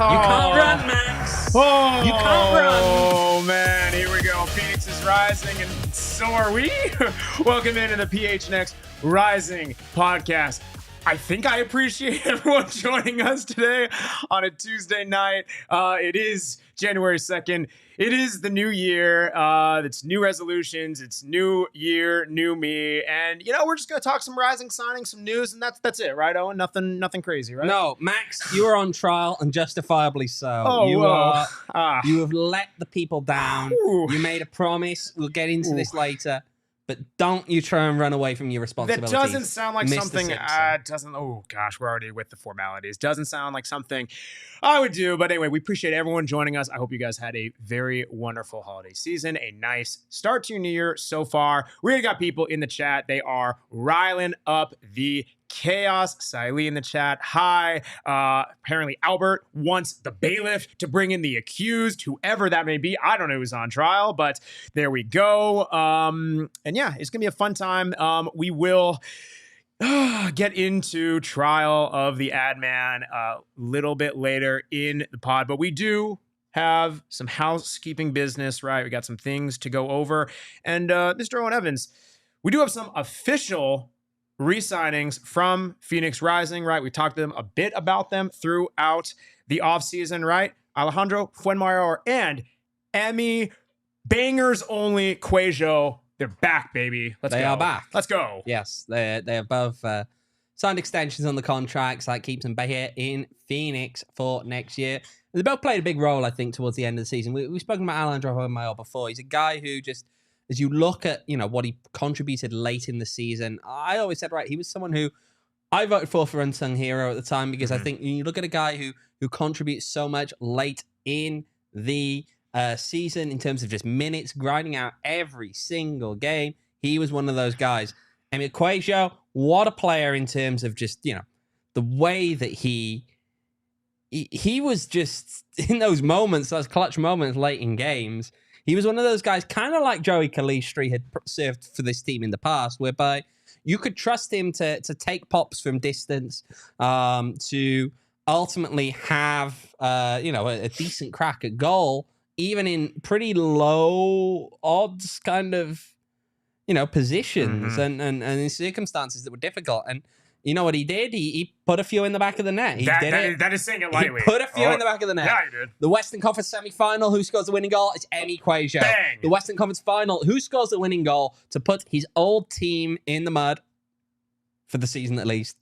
You can't run, Max. You can't run. Oh, man. Here we go. Phoenix is rising, and so are we. Welcome into the PHNX Rising podcast. I think I appreciate everyone joining us today on a Tuesday night. It is January 2nd. It is the new year. It's new resolutions. It's new year, new me. And, you know, we're just going to talk some Rising signings, some news, and that's it, right, Owen? Nothing crazy, right? No, Max, you are on trial, and justifiably so. Oh, You have let the people down. You made a promise. We'll get into this later. But don't you try and run away from your responsibilities. That doesn't sound like Mr. something. Simpson. Oh gosh, we're already with the formalities. Doesn't sound like something I would do. But anyway, we appreciate everyone joining us. I hope you guys had a very wonderful holiday season, a nice start to your new year so far. We already got people in the chat. They are riling up the chaos. Siley in the chat. Hi. Apparently Albert wants the bailiff to bring in the accused, whoever that may be. I don't know who's on trial, but there we go. And yeah, it's gonna be a fun time. We will get into trial of the ad man a little bit later in the pod, but we do have some housekeeping business, right? We got some things to go over. And Mr. Owain Evans, we do have some official re-signings from Phoenix Rising, right? We talked to them a bit about them throughout the offseason, right? Alejandro, Fuenmayor, and Emil, bangers only, Cuello. They're back, baby. They are back. Let's go. Yes, they have both signed extensions on the contracts. That keeps them here in Phoenix for next year. They both played a big role, I think, towards the end of the season. We've spoken about Alejandro Fuenmayor before. He's a guy who just, as you look at, you know, what he contributed late in the season, I always said, right, he was someone who I voted for unsung hero at the time, because I think you look at a guy who contributes so much late in the season in terms of just minutes, grinding out every single game. He was one of those guys. Emil Cuello, what a player in terms of just, you know, the way that he was just in those moments, those clutch moments late in games. He was one of those guys, kind of like Joey Calistri had served for this team in the past, whereby you could trust him to take pops from distance, to ultimately have a decent crack at goal, even in pretty low odds kind of, you know, positions and in circumstances that were difficult. And you know what he did? He put a few in the back of the net. That is saying it lightly. He put a few in the back of the net. Yeah, he did. The Western Conference semi-final, who scores the winning goal? It's Emil Cuello. Bang! The Western Conference final, who scores the winning goal to put his old team in the mud for the season at least?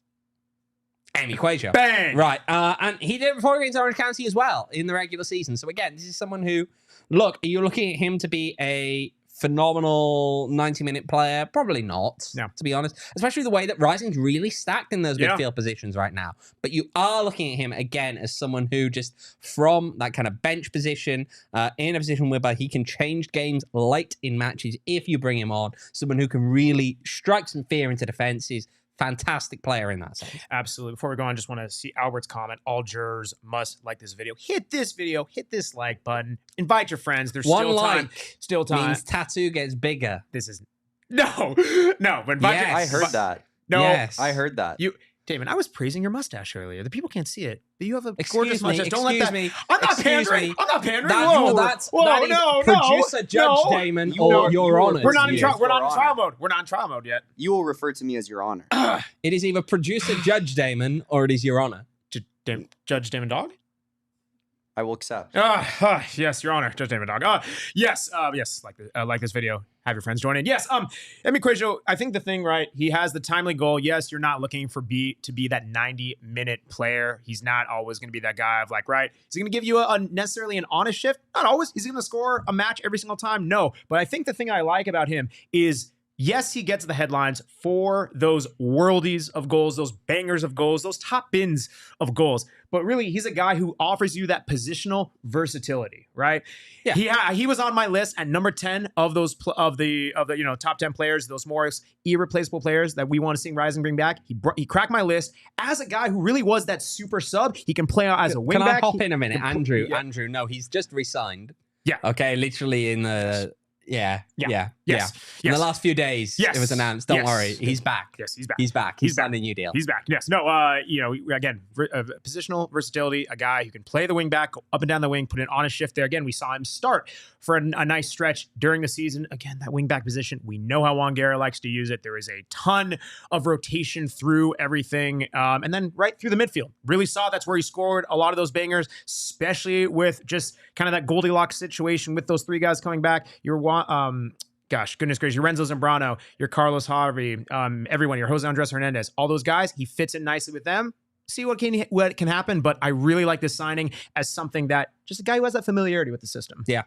Emil Cuello. Bang! Right. And he did it before against Orange County as well in the regular season. So again, this is someone who, look, are you looking at him to be a phenomenal 90-minute player? Probably not, to be honest. Especially the way that Rising's really stacked in those midfield positions right now. But you are looking at him, again, as someone who just, from that kind of bench position, in a position whereby he can change games late in matches if you bring him on. Someone who can really strike some fear into defenses. Fantastic player in that sense. Absolutely. Before we go on, just want to see Albert's comment. All jurors must like this video. Hit this video. Hit this like button. Invite your friends. There's One still like time. Still time. Means tattoo gets bigger. This is no. But invite Yes. your, I heard that. No, Yes. I heard that. Damon, I was praising your mustache earlier. The people can't see it, but you have a Excuse gorgeous me, mustache. Don't let that. excuse me, I'm not excuse pandering. me. I'm not pandering. That is producer Judge Damon or Your Honor. We're not in Yes, trial. We're not in Your trial Honor. mode. We're not in trial mode yet. You will refer to me as Your Honor. It is either producer Judge Damon or it is Your Honor. Judge Damon Dog. I will accept. Yes, Your Honor, Judge David Dog. Yes, like this video. Have your friends join in. Yes, Emil Cuello, I think the thing, right, he has the timely goal. Yes, you're not looking for to be that 90-minute player. He's not always going to be that guy of like, right, is he going to give you necessarily an honest shift? Not always. He's going to score a match every single time? No. But I think the thing I like about him is, yes, he gets the headlines for those worldies of goals, those bangers of goals, those top bins of goals. But really, he's a guy who offers you that positional versatility, right? Yeah. He was on my list at number 10 of those of the top 10 players, those more irreplaceable players that we want to see Rising bring back. He cracked my list as a guy who really was that super sub. He can play out as a wingback. Can I hop in a minute, Andrew? Yeah. Andrew, no, he's just re-signed. Yeah. Okay, literally in the. Yeah. In the last few days, it was announced. Don't worry, he's back. Yes, he's back. He's back. He's signed a new deal. He's back. Yes. No. Again, positional versatility. A guy who can play the wing back, go up and down the wing, put an honest shift there. Again, we saw him start for a nice stretch during the season. Again, that wing back position. We know how Wangera likes to use it. There is a ton of rotation through everything, and then right through the midfield. Really saw that's where he scored a lot of those bangers, especially with just kind of that Goldilocks situation with those three guys coming back. Goodness gracious, your Renzo Zambrano, your Carlos Harvey, everyone, your Jose Andres Hernandez, all those guys, he fits in nicely with them. See what can happen, but I really like this signing as something that just a guy who has that familiarity with the system. Yeah.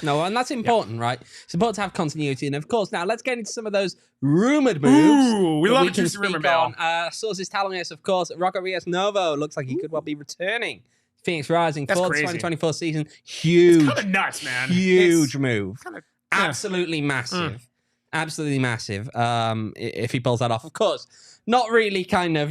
No, and that's important, right? It's important to have continuity. And of course, now let's get into some of those rumored moves. Ooh, we love a juicy rumor bell. Sources telling us, of course, Rocco Rios Novo looks like he could well be returning. Phoenix Rising for the 2024 season. Huge. It's kind of nuts, man. Huge move. Absolutely massive. Absolutely massive. If he pulls that off, of course. Not really kind of,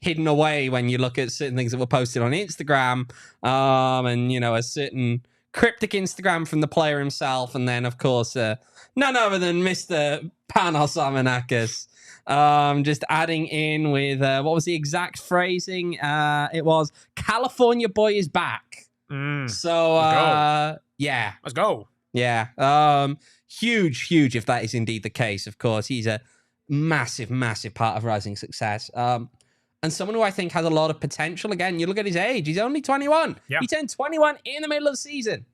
hidden away when you look at certain things that were posted on Instagram. And, a certain cryptic Instagram from the player himself. And then, of course, none other than Mr. Panos Amanakis. Just adding in with what was the exact phrasing? It was California boy is back. So let's go. Yeah. Huge if that is indeed the case. Of course, he's a massive part of Rising success. And someone who I think has a lot of potential. Again, you look at his age; he's only 21. Yeah. He turned 21 in the middle of the season.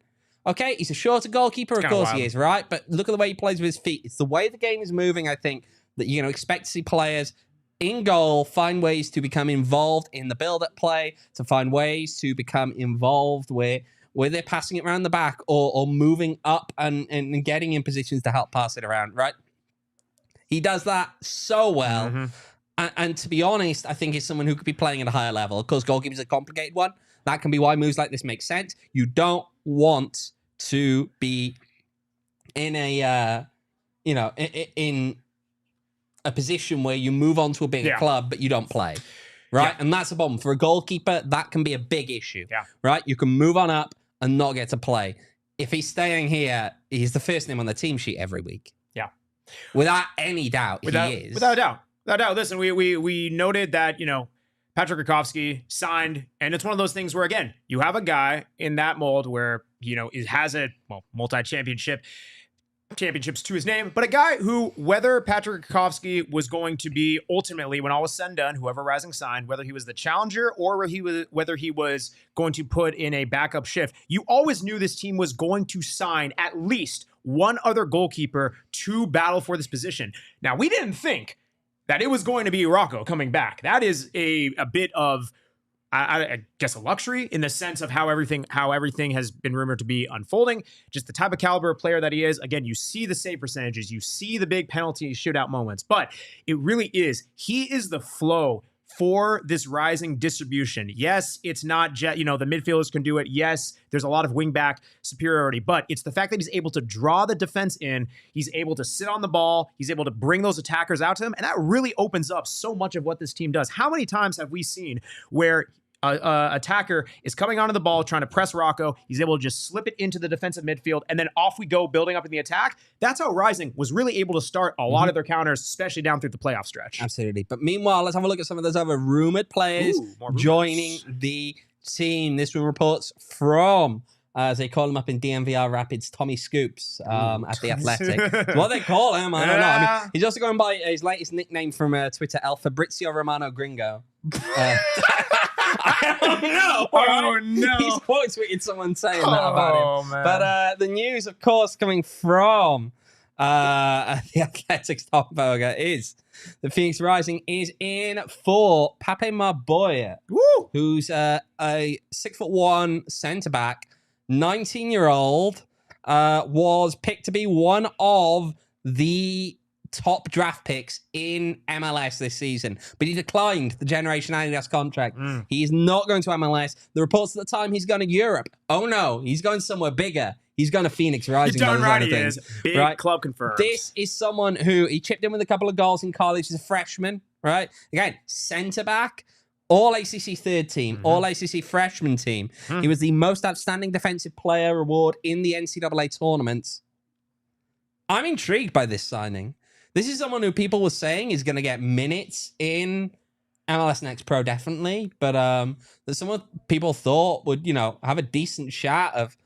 Okay, he's a shorter goalkeeper, of course he is, right? But look at the way he plays with his feet. It's the way the game is moving, I think, that you're going to expect to see players in goal find ways to become involved in the build-up play, to find ways to become involved where they're passing it around the back or moving up and getting in positions to help pass it around, right? He does that so well. Mm-hmm. And to be honest, I think he's someone who could be playing at a higher level. Of course, goalkeepers are a complicated one. That can be why moves like this make sense. You don't want to be in a, in a position where you move on to a bigger club, but you don't play, right? And that's a problem. For a goalkeeper, that can be a big issue, right? You can move on up and not get to play. If he's staying here, he's the first name on the team sheet every week. Yeah. Without any doubt, he is. Without a doubt. Listen, we noted that, Patrick Rakowski signed, and it's one of those things where, again, you have a guy in that mold where, it has multi-championships to his name, but a guy who, whether Patrick Rakowski was going to be ultimately, when all was said and done, whoever Rising signed, whether he was the challenger or whether he was going to put in a backup shift, you always knew this team was going to sign at least one other goalkeeper to battle for this position. Now, we didn't think that it was going to be Rocco coming back. That is a bit of, I guess, a luxury in the sense of how everything has been rumored to be unfolding. Just the type of caliber of player that he is. Again, you see the save percentages, you see the big penalty shootout moments, but it really is. He is the flow for this Rising distribution. Yes, it's not the midfielders can do it. Yes, there's a lot of wingback superiority, but it's the fact that he's able to draw the defense in. He's able to sit on the ball. He's able to bring those attackers out to him, and that really opens up so much of what this team does. How many times have we seen where attacker is coming onto the ball, trying to press Rocco. He's able to just slip it into the defensive midfield, and then off we go, building up in the attack. That's how Rising was really able to start a lot of their counters, especially down through the playoff stretch. Absolutely. But meanwhile, let's have a look at some of those other rumored players joining the team. This one reports from, as they call him up in DMVR Rapids, Tommy Scoops at The Athletic. What they call him, I don't know. I mean, he's also going by his latest nickname from Twitter, El Fabrizio Romano Gringo. no! Oh, no. He's quote tweeted someone saying that about him. Man. But the news, of course, coming from the Athletics top burger is the Phoenix Rising is in for Papa Mar Boye, who's a 6'1" centre back, 19-year-old, was picked to be one of the top draft picks in MLS this season, but he declined the Generation Adidas contract. He's not going to MLS. The reports at the time he's going to Europe. Oh no, he's going somewhere bigger. He's going to Phoenix Rising. You're darn right he is. Big club confirmed. This is someone who he chipped in with a couple of goals in college. He's a freshman, right? Again, centre back, all ACC third team, all ACC freshman team. He was the most outstanding defensive player award in the NCAA tournaments. I'm intrigued by this signing. This is someone who people were saying is going to get minutes in MLS Next Pro, definitely. But there's someone people thought would, have a decent shot of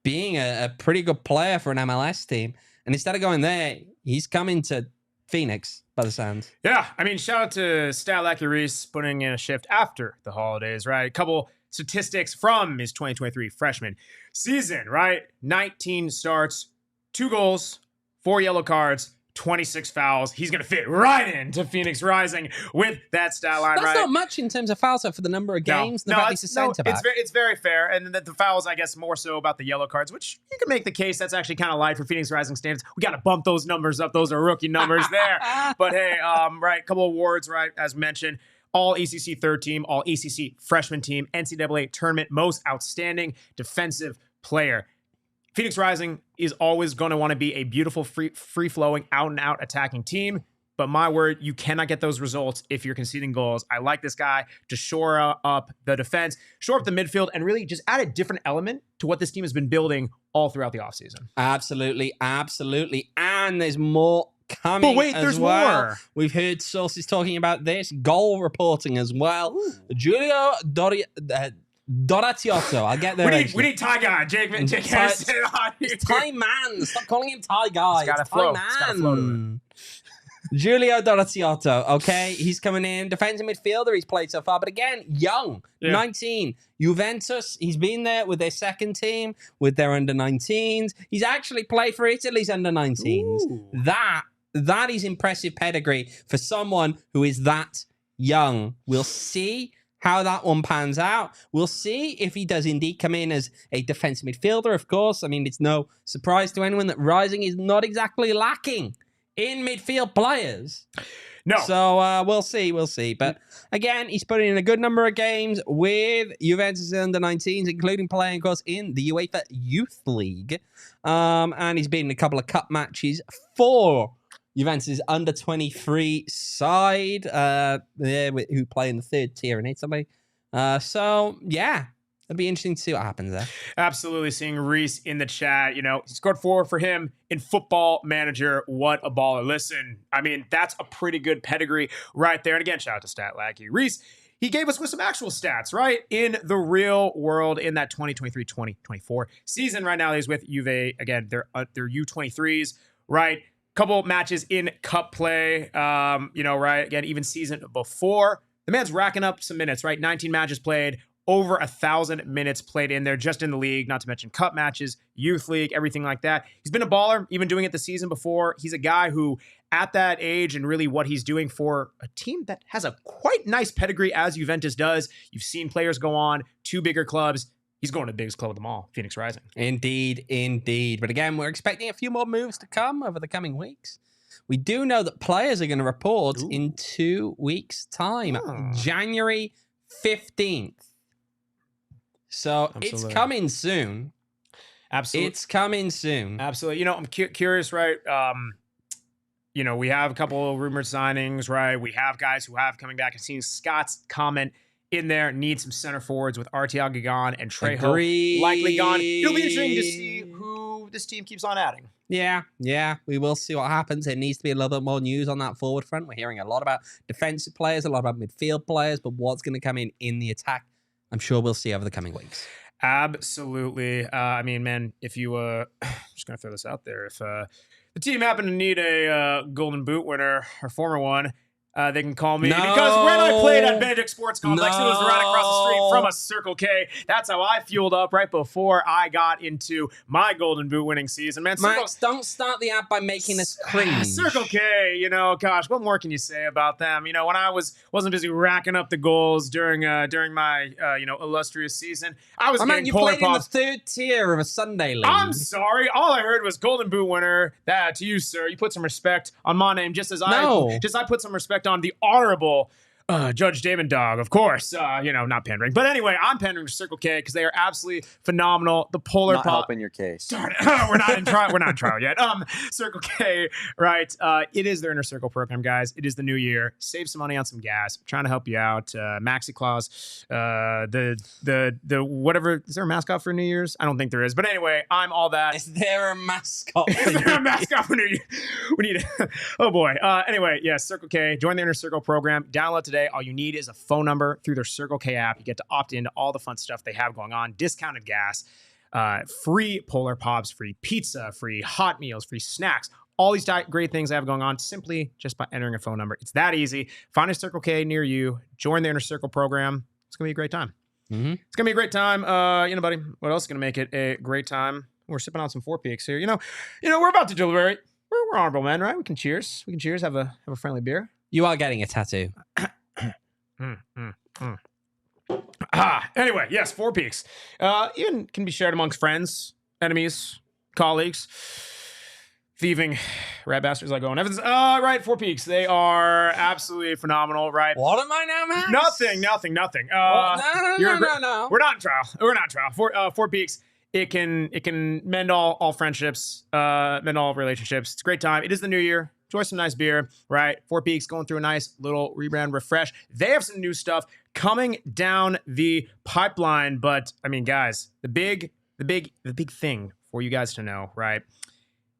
being a pretty good player for an MLS team. And instead of going there, he's coming to Phoenix by the sounds. Yeah, I mean, shout out to Statlacky Reese putting in a shift after the holidays, right? A couple statistics from his 2023 freshman season, right? 19 starts, 2 goals, 4 yellow cards, 26 fouls. He's going to fit right into Phoenix Rising with that stat line, That's right? not much in terms of fouls for the number of games. It's very fair. And the fouls, I guess, more so about the yellow cards, which you can make the case that's actually kind of light for Phoenix Rising standards. We got to bump those numbers up. Those are rookie numbers there. But hey, right, couple awards, right, as mentioned. All ACC third team, all ACC freshman team, NCAA tournament most outstanding defensive player. Phoenix Rising is always going to want to be a beautiful, free-flowing, out-and-out attacking team. But my word, you cannot get those results if you're conceding goals. I like this guy to shore up the defense, shore up the midfield, and really just add a different element to what this team has been building all throughout the offseason. Absolutely. And there's more coming. But wait, there's more. We've heard sources talking about this. Goal reporting as well. Giulio Doratiotto. I'll get there. We need Thai guy. Jake Harrison on here. It's Thai man. Stop calling him Thai guy. It's Thai man. Giulio Doratiotto. Okay, he's coming in. Defensive midfielder he's played so far, but again, young. 19. Juventus, he's been there with their second team, with their under-19s. He's actually played for Italy's under-19s. Ooh. That is impressive pedigree for someone who is that young. We'll see how that one pans out. We'll see if he does indeed come in as a defensive midfielder, of course. I mean, it's no surprise to anyone that Rising is not exactly lacking in midfield players. No. So we'll see. But again, he's putting in a good number of games with Juventus under-19s, including playing, of course, in the UEFA Youth League. And he's been in a couple of cup matches for Juventus' under-23 side, who play in the third tier in Italy. So, yeah, it'll be interesting to see what happens there. Absolutely. Seeing Reese in the chat, he scored 4 for him in Football Manager. What a baller. Listen, I mean, that's a pretty good pedigree right there. And again, shout out to Statlacky Reese. He gave us with some actual stats, right? In the real world, in that 2023-2024 season. Right now, he's with Juve. Again, they're U23s, right? Couple matches in cup play, right? Again, even season before. The man's racking up some minutes, right? 19 matches played, over 1,000 minutes played in there, just in the league, not to mention cup matches, youth league, everything like that. He's been a baller, even doing it the season before. He's a guy who, at that age and really what he's doing for a team that has a quite nice pedigree as Juventus does. You've seen players go on to bigger clubs. He's going to the biggest club of them all, Phoenix Rising. Indeed. But again, we're expecting a few more moves to come over the coming weeks. We do know that players are going to report in 2 weeks' time, January 15th. So It's coming soon. Absolutely. It's coming soon. Absolutely. I'm curious, right? We have a couple of rumored signings, right? We have guys who have coming back. I've seen Scott's comment in there, need some center forwards with Arteaga gone and Trejo likely gone. It'll be interesting to see who this team keeps on adding. Yeah, we will see what happens. There needs to be a little bit more news on that forward front. We're hearing a lot about defensive players, a lot about midfield players, but what's going to come in the attack, I'm sure we'll see over the coming weeks. Absolutely. I mean, man, if you, I'm just going to throw this out there. If the team happened to need a Golden Boot winner, or former one, they can call me because when I played at Benedict Sports Complex, it was right across the street from a Circle K. That's how I fueled up right before I got into my Golden Boot winning season. Man, Max, don't start the ad by making us cringe. Circle K, gosh, what more can you say about them? When I wasn't busy racking up the goals during my illustrious season, I was getting Polar Pops. You played in the third tier of a Sunday league. I'm sorry. All I heard was Golden Boot winner. That to you, sir. You put some respect on my name, just as I put some respect on the honorable Judge Damon Dog, of course. Not pandering, but anyway, I'm pandering to Circle K because they are absolutely phenomenal. The Polar Pop. Not helping your case. Darn it. We're not in trial. We're not in trial yet. Circle K, right? It is their inner circle program, guys. It is the new year. Save some money on some gas. I'm trying to help you out. Maxi Claus. The whatever. Is there a mascot for New Year's? I don't think there is. But anyway, I'm all that. Is there a mascot? Is there a mascot for New Year? We need. Oh boy. Anyway, yes, Circle K. Join the inner circle program. Download today. All you need is a phone number through their Circle K app. You get to opt into all the fun stuff they have going on. Discounted gas, free Polar Pops, free pizza, free hot meals, free snacks. All these great things they have going on simply just by entering a phone number. It's that easy. Find a Circle K near you. Join the Inner Circle program. It's going to be a great time. Mm-hmm. It's going to be a great time. Buddy, what else is going to make it a great time? We're sipping on some 4 Peaks here. We're about to deliberate. We're honorable men, right? We can cheers. Have a friendly beer. You are getting a tattoo. Anyway, yes, 4 Peaks. Even can be shared amongst friends, enemies, colleagues, thieving rat bastards like Owain Evans. Right, 4 Peaks. They are absolutely phenomenal, right? What am I now, Max? Nothing. No. We're not in trial. 4 Peaks. It can mend all friendships, mend all relationships. It's a great time. It is the new year. Enjoy some nice beer, right? 4 Peaks going through a nice little rebrand refresh. They have some new stuff coming down the pipeline, but I mean, guys, the big thing for you guys to know, right?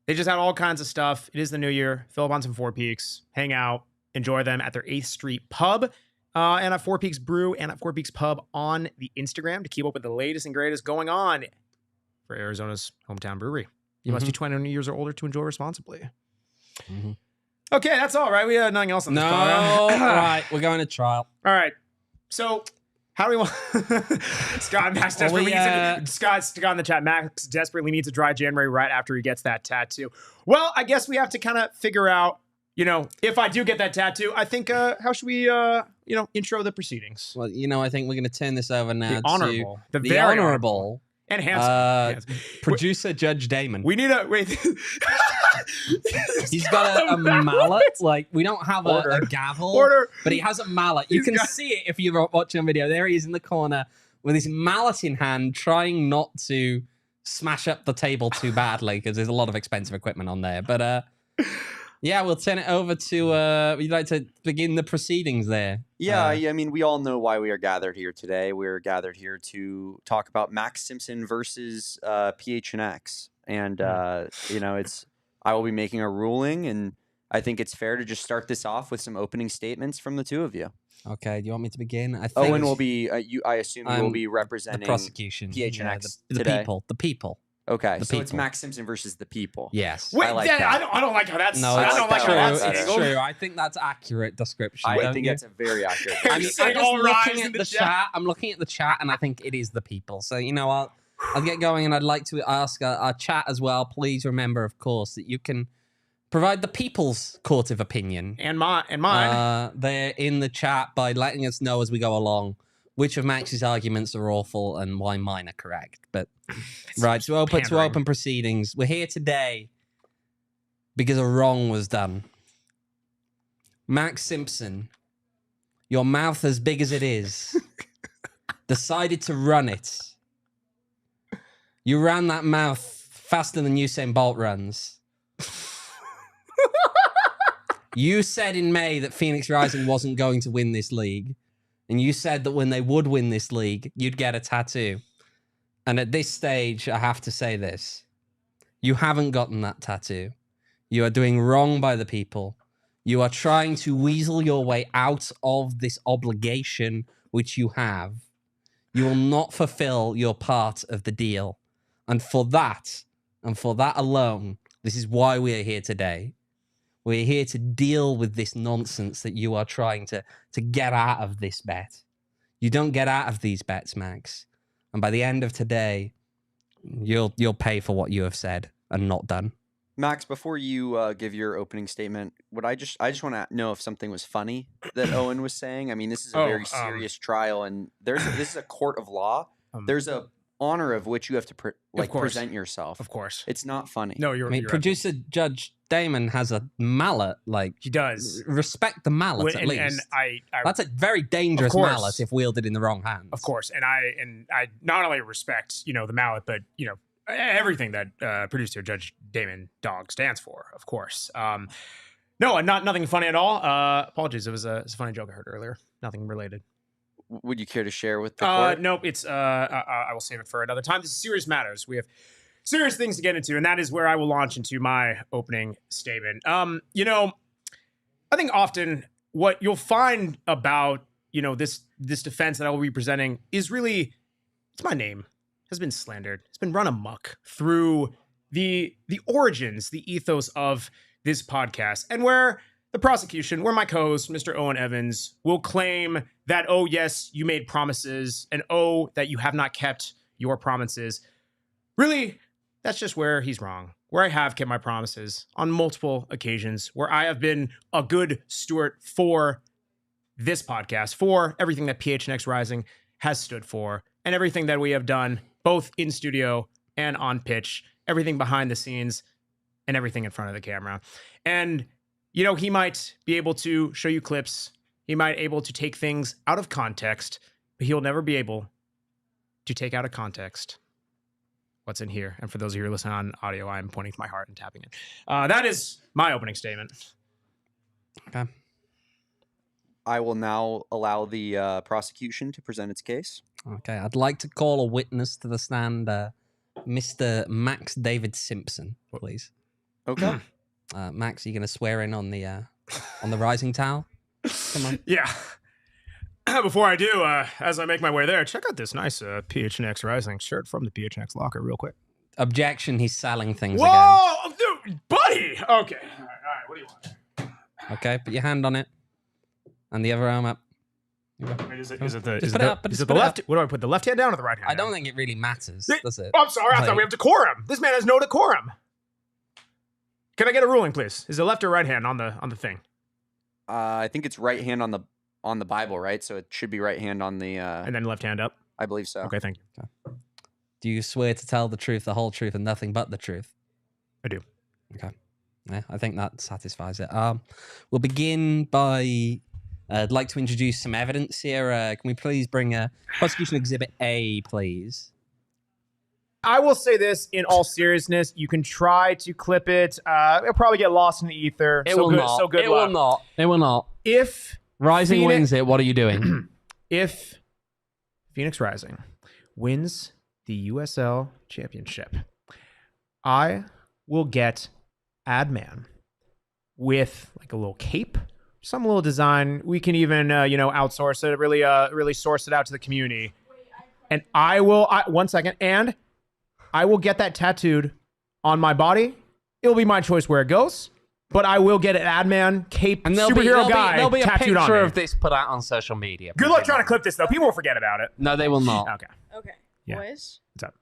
They just had all kinds of stuff. It is the new year. Fill up on some 4 Peaks, hang out, enjoy them at their 8th Street pub, and at 4 Peaks Brew and at 4 Peaks Pub on the Instagram to keep up with the latest and greatest going on for Arizona's hometown brewery. You must be 21 years or older to enjoy responsibly. Mm-hmm. Okay, that's all right. We have nothing else on this No, call. all right, we're going to trial. All right. So, how do we want Scott desperately needs Scott in the chat. Max desperately needs a dry January right after he gets that tattoo. Well, I guess we have to kind of figure out, if I do get that tattoo, I think how should we intro the proceedings? Well, I think we're going to turn this over now to the very honorable and handsome producer Judge Damon. We need a wait. He's got a mallet. Like, we don't have a gavel, but he has a mallet. You can see it if you're watching a video. There he is in the corner with his mallet in hand, trying not to smash up the table too badly because there's a lot of expensive equipment on there. But yeah, we'll turn it over to. Would you like to begin the proceedings there? Yeah, I mean, we all know why we are gathered here today. We're gathered here to talk about Max Simpson versus PHNX, and I will be making a ruling, and I think it's fair to just start this off with some opening statements from the two of you. Okay, do you want me to begin? I think Owen will be. I assume you will be representing the prosecution, PHNX today. The people. Okay, so it's Max Simpson versus the people. Yes. Wait, I don't like how that's. No, it's true. I think that's accurate description. I think that's a very accurate. I'm looking at the chat, and I think it is the people. So I'll get going, and I'd like to ask our chat as well. Please remember, of course, that you can provide the people's court of opinion and mine. They're in the chat by letting us know as we go along which of Max's arguments are awful and why mine are correct. But right, to open proceedings. We're here today because a wrong was done. Max Simpson, your mouth as big as it is, decided to run it. You ran that mouth faster than Usain Bolt runs. You said in May that Phoenix Rising wasn't going to win this league. And you said that when they would win this league, you'd get a tattoo. And at this stage, I have to say this. You haven't gotten that tattoo. You are doing wrong by the people. You are trying to weasel your way out of this obligation which you have. You will not fulfill your part of the deal. And for that alone, this is why we are here today. We're here to deal with this nonsense that you are trying to get out of this bet. You don't get out of these bets, Max. And by the end of today, you'll pay for what you have said and not done. Max, before you give your opening statement, I just want to know if something was funny that Owain was saying. I mean, this is a very serious trial, and this is a court of law. There's a honor of which you have to present yourself. Of course, it's not funny. No, you're. Producer Judge Damon has a mallet. Like he does. Respect the mallet at least. And I that's a very dangerous mallet if wielded in the wrong hands. Of course, and I not only respect the mallet, but everything that producer Judge Damon Dog stands for, of course. No, nothing funny at all. Apologies, it was a funny joke I heard earlier. Nothing related. Would you care to share with the court? Nope. It's I will save it for another time. This is serious matters. We have serious things to get into, and that is where I will launch into my opening statement. I think often what you'll find about this defense that I will be presenting is really it's my name has been slandered. It's been run amok through the origins, the ethos of this podcast, and where the prosecution, where my co-host, Mr. Owain Evans, will claim that, oh, yes, you made promises, and oh, that you have not kept your promises. Really, that's just where he's wrong, where I have kept my promises on multiple occasions, where I have been a good steward for this podcast, for everything that PHNX Rising has stood for, and everything that we have done, both in studio and on pitch, everything behind the scenes, and everything in front of the camera. And he might be able to show you clips. He might be able to take things out of context, but he'll never be able to take out of context what's in here. And for those of you who are listening on audio, I'm pointing to my heart and tapping it. That is my opening statement. Okay. I will now allow the prosecution to present its case. Okay. I'd like to call a witness to the stand, Mr. Max David Simpson, please. Okay. Max, are you going to swear in on the rising towel? Come on. Yeah. Before I do, as I make my way there, check out this nice PHNX Rising shirt from the PHNX locker real quick. Objection, he's selling things Whoa! Dude, buddy! Okay. All right. What do you want? again. Okay, put your hand on it. And the other arm up. Is it the left? Up. What do I put, the left hand down or the right hand I don't down? think it really matters, does it? Oh, I'm sorry. I thought we have decorum. This man has no decorum. Can I get a ruling, please? Is it left or right hand on the thing? I think it's right hand on the Bible, right? So it should be right hand on the... and then left hand up? I believe so. Okay, thank you. Okay. Do you swear to tell the truth, the whole truth, and nothing but the truth? I do. Okay. Yeah, I think that satisfies it. We'll begin by... I'd like to introduce some evidence here. Can we please bring Prosecution Exhibit A, please? I will say this in all seriousness. You can try to clip it. It'll probably get lost in the ether. It will not. So good it luck. will not. It will not. If Rising wins it, what are you doing? If Phoenix Rising wins the USL Championship, I will get Adman with like a little cape, some little design. We can even outsource it, really source it out to the community. And I will 1 second, and I will get that tattooed on my body. It'll be my choice where it goes, but I will get an Adman cape and superhero guy there'll be a tattooed on picture me. of this put out on social media. Good luck trying to clip this though. People will forget about it. No, they will not. Okay. Yeah. Boys, what's up?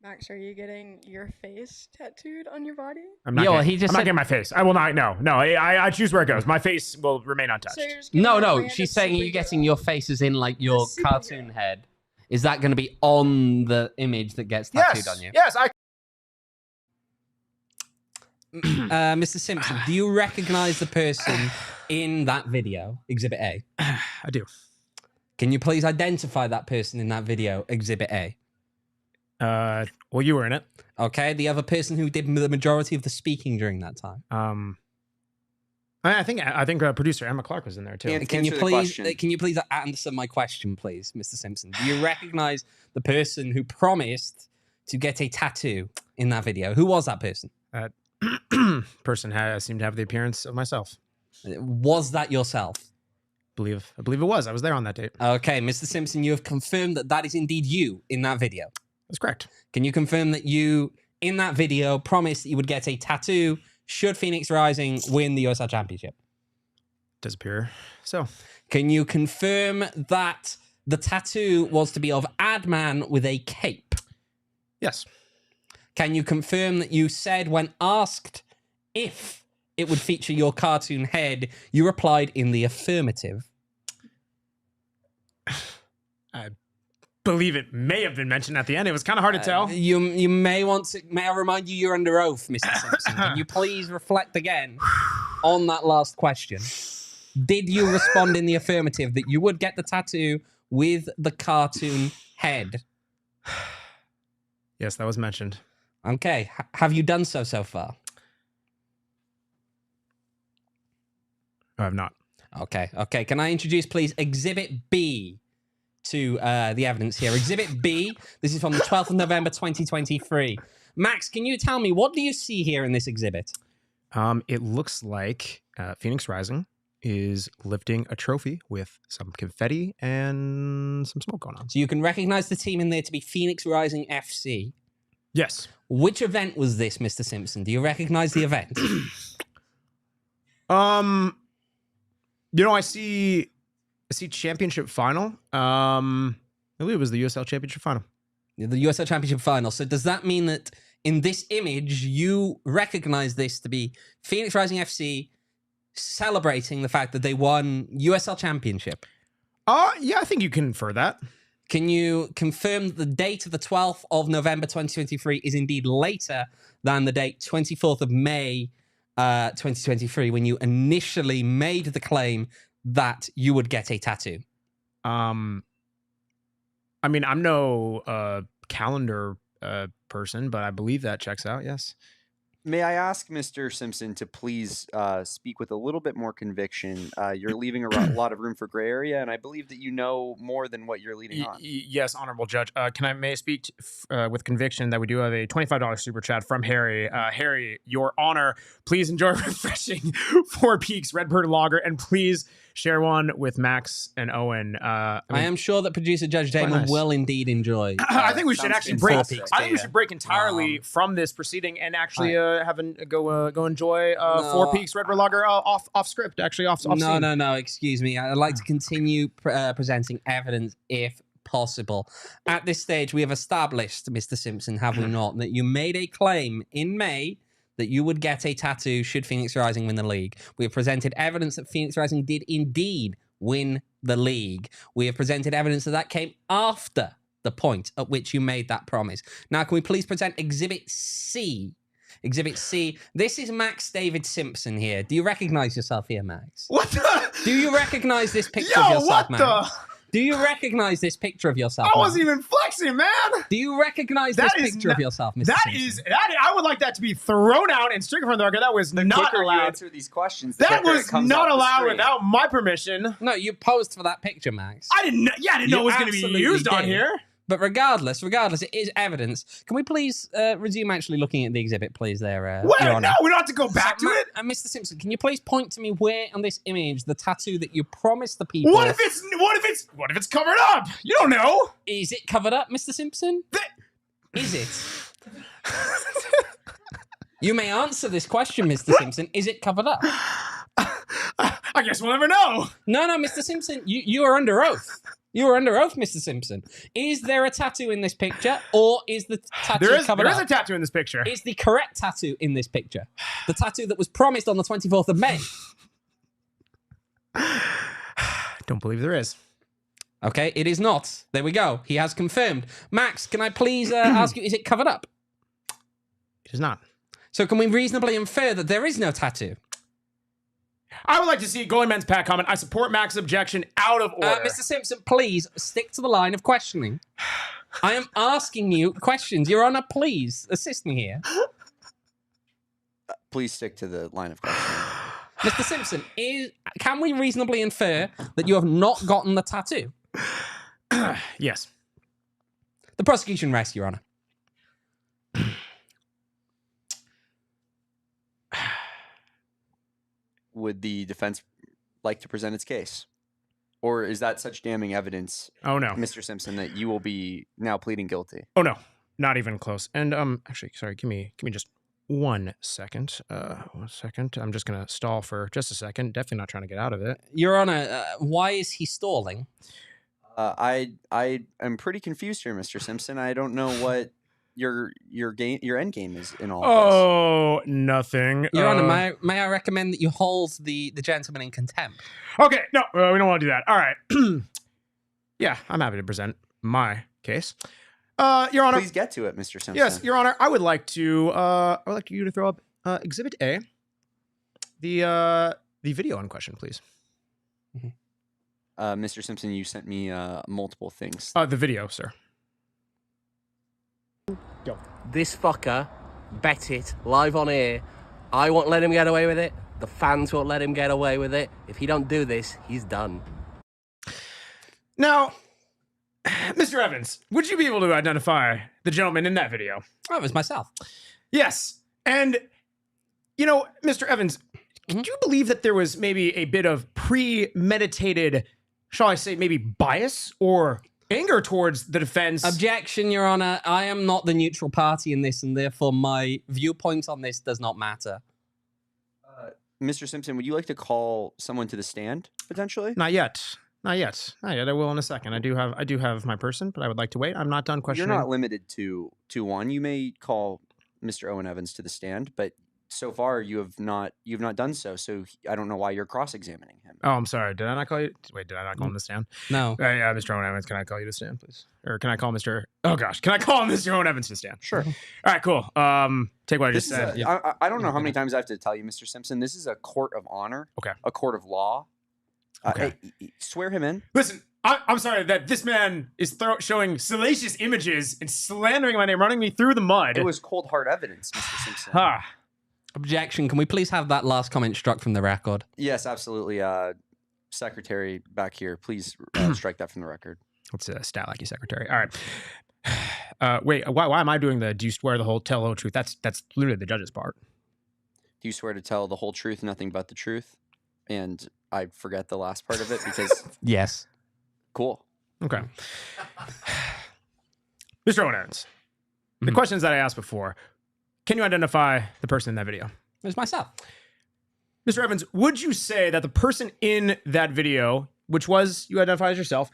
Max, are you getting your face tattooed on your body? I'm not getting my face. I will not. No. I choose where it goes. My face will remain untouched. So no. She's saying you're getting your faces in like your cartoon head. Is that going to be on the image that gets tattooed on you? Yes. Mr. Simpson, do you recognize the person in that video, Exhibit A? I do. Can you please identify that person in that video, Exhibit A? Well, you were in it. Okay. The other person who did the majority of the speaking during that time. I think producer Emma Clark was in there too. Can you please answer my question, please, Mr. Simpson? Do you recognize the person who promised to get a tattoo in that video? Who was that person? Person seemed to have the appearance of myself. Was that yourself? I believe it was. I was there on that date. Okay, Mr. Simpson, you have confirmed that is indeed you in that video. That's correct. Can you confirm that you, in that video, promised that you would get a tattoo should Phoenix Rising win the USL Championship? Does appear so. Can you confirm that the tattoo was to be of Adman with a cape? Yes. Can you confirm that you said when asked if it would feature your cartoon head, you replied in the affirmative? I believe it may have been mentioned at the end. It was kind of hard to tell. You may want to. May I remind you, you're under oath, Mr. Simpson. Can you please reflect again on that last question? Did you respond in the affirmative that you would get the tattoo with the cartoon head? Yes, that was mentioned. Okay. Have you done so far? I have not. Okay. Can I introduce, please, Exhibit B to the evidence here? Exhibit B, this is from the 12th of November, 2023. Max, can you tell me, what do you see here in this exhibit? It looks like Phoenix Rising is lifting a trophy with some confetti and some smoke going on. So you can recognize the team in there to be Phoenix Rising FC. Yes. Which event was this, Mr. Simpson? Do you recognize the event? I see championship final. I believe it was the USL Championship final. The USL Championship final. So does that mean that in this image, you recognize this to be Phoenix Rising FC celebrating the fact that they won USL Championship? Yeah, I think you can infer that. Can you confirm that the date of the 12th of November 2023 is indeed later than the date 24th of May 2023 when you initially made the claim that you would get a tattoo? I mean, I'm no calendar person, but I believe that checks out, yes. May I ask Mr. Simpson to please speak with a little bit more conviction? You're leaving a lot of room for gray area, and I believe that you know more than what you're leading on. Yes, honorable judge. May I speak with conviction that we do have a $25 super chat from Harry. Harry, your honor, please enjoy refreshing Four Peaks Redbird Lager, and please share one with Max and Owen. I am sure that producer Judge Damon will indeed enjoy. I think we should actually break. I think we should break entirely Wow. from this proceeding and actually go enjoy Four Peaks Red Bull Lager off script. Actually off. No. Excuse me. I'd like to continue presenting evidence if possible. At this stage, we have established, Mr. Simpson, have we not, that you made a claim in May that you would get a tattoo should Phoenix Rising win the league. We have presented evidence that Phoenix Rising did indeed win the league. We have presented evidence that came after the point at which you made that promise. Now, can we please present Exhibit C? Exhibit C. This is Max David Simpson here. Do you recognize yourself here, Max? What the? Do you recognize this picture of yourself, Max? Do you recognize this picture of yourself? I wasn't even flexing, man. Do you recognize this picture of yourself, Mr. Simpson? I would like that to be thrown out and stricken from the record. That was not allowed. You answer these questions. That was not allowed without my permission. No, you posed for that picture, Max. I didn't know it was going to be used on here. But regardless, it is evidence. Can we please resume actually looking at the exhibit, please, there, Your Honor? No, we don't have to go back to it. Mr. Simpson, can you please point to me where on this image the tattoo that you promised the people... What if it's covered up? You don't know. Is it covered up, Mr. Simpson? Is it? You may answer this question, Mr. Simpson. Is it covered up? I guess we'll never know. No, Mr. Simpson, you are under oath. You are under oath, Mr. Simpson. Is there a tattoo in this picture, or is the tattoo covered up? There is a tattoo in this picture. Is the correct tattoo in this picture the tattoo that was promised on the 24th of May? Don't believe there is. Okay, it is not. There we go. He has confirmed. Max, can I please ask you, is it covered up? It is not. So can we reasonably infer that there is no tattoo? I would like to see Goalie Men's Pat comment. I support Max's objection out of order. Mr. Simpson, please stick to the line of questioning. I am asking you questions. Your Honor, please assist me here. Please stick to the line of questioning. Mr. Simpson, can we reasonably infer that you have not gotten the tattoo? Yes. The prosecution rests, Your Honor. Would the defense like to present its case? Or is that such damning evidence, Mr. Simpson, that you will be now pleading guilty? Oh, no. Not even close. And actually, sorry, give me just 1 second. 1 second. I'm just going to stall for just a second. Definitely not trying to get out of it. Your Honor, why is he stalling? I am pretty confused here, Mr. Simpson. I don't know what your end game is in all of this. Oh, nothing. Your Honor, may I recommend that you hold the gentleman in contempt? Okay, no, we don't want to do that. All right. Yeah, I'm happy to present my case. Your Honor. Please get to it, Mr. Simpson. Yes, Your Honor. I would like you to throw up Exhibit A, the video in question, please. Mr. Simpson, you sent me multiple things. The video, sir. Go. This fucker bet it live on air. I won't let him get away with it. The fans won't let him get away with it. If he don't do this, he's done. Now, Mr. Evans, would you be able to identify the gentleman in that video? Oh, it was myself. Yes. And, Mr. Evans, could you believe that there was maybe a bit of premeditated, shall I say, maybe bias or anger towards the defense? Objection, Your Honor. I am not the neutral party in this, and therefore my viewpoint on this does not matter. Mr. Simpson, would you like to call someone to the stand, potentially? Not yet. Not yet. I will in a second. I do have my person, but I would like to wait. I'm not done questioning. You're not limited to one. You may call Mr. Owain Evans to the stand, but so far you've not done so. So I don't know why you're cross-examining him. Oh, I'm sorry. Did I not call you? Wait, did I not call him to stand? No. Yeah, Mr. Owain Evans, can I call you to stand, please? Or can I call Mr. Oh gosh, can I call Mr. Owain Evans to stand? Sure. All right, cool. Take what I just said. I don't know how many times I have to tell you, Mr. Simpson. This is a court of honor. Okay. A court of law. Okay. Swear him in. Listen, I'm sorry that this man is showing salacious images and slandering my name, running me through the mud. It was cold hard evidence, Mr. Simpson. Objection. Can we please have that last comment struck from the record? Yes, absolutely. Secretary back here, please strike that from the record. It's a stat like you, secretary. All right. Wait, why am I doing the do you swear the whole tell the whole truth? That's literally the judge's part. Do you swear to tell the whole truth, nothing but the truth? And I forget the last part of it because... Yes. Cool. Okay. Mr. Owain Evans, the questions that I asked before, can you identify the person in that video? It was myself. Mr. Evans, would you say that the person in that video, which was you identified as yourself,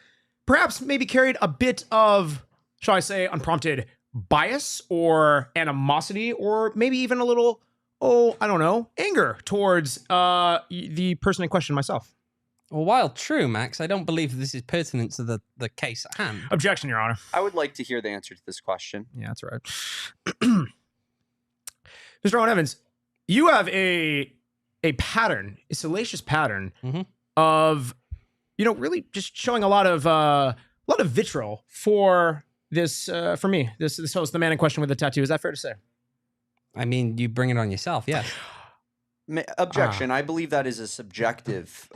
perhaps maybe carried a bit of, shall I say, unprompted bias or animosity or maybe even a little, I don't know, anger towards the person in question, myself? Well, while true, Max, I don't believe this is pertinent to the case at hand. Objection, Your Honor. I would like to hear the answer to this question. Yeah, that's right. Mr. Owain Evans, you have a pattern, a salacious pattern of, really just showing a lot of vitriol for this, for me, this host, the man in question with the tattoo. Is that fair to say? I mean, you bring it on yourself, yes. Objection. I believe that is a subjective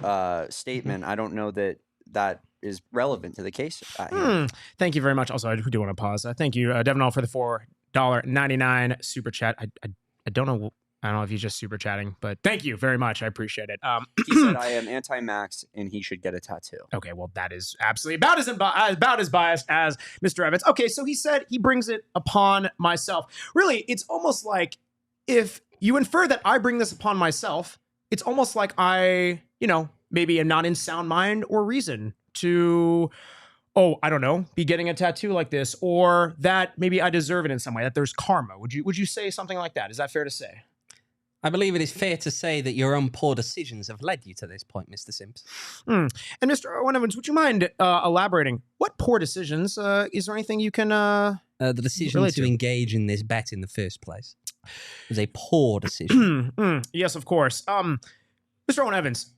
statement. I don't know that is relevant to the case. Thank you very much. Also, I do want to pause. Thank you, Devin All, for the $4.99 super chat. I don't know if he's just super chatting, but thank you very much. I appreciate it. He said I am anti-Max and he should get a tattoo. Okay, well, that is absolutely about as biased as Mr. Evans. Okay, so he said he brings it upon myself. Really, it's almost like if you infer that I bring this upon myself, it's almost like I, maybe am not in sound mind or reason to, I don't know, be getting a tattoo like this, or that maybe I deserve it in some way, that there's karma. Would you say something like that? Is that fair to say? I believe it is fair to say that your own poor decisions have led you to this point, Mr. Simpson. And Mr. Owain Evans, would you mind elaborating? What poor decisions? Is there anything you can... the decision to engage in this bet in the first place was a poor decision. Yes, of course. Mr. Owain Evans,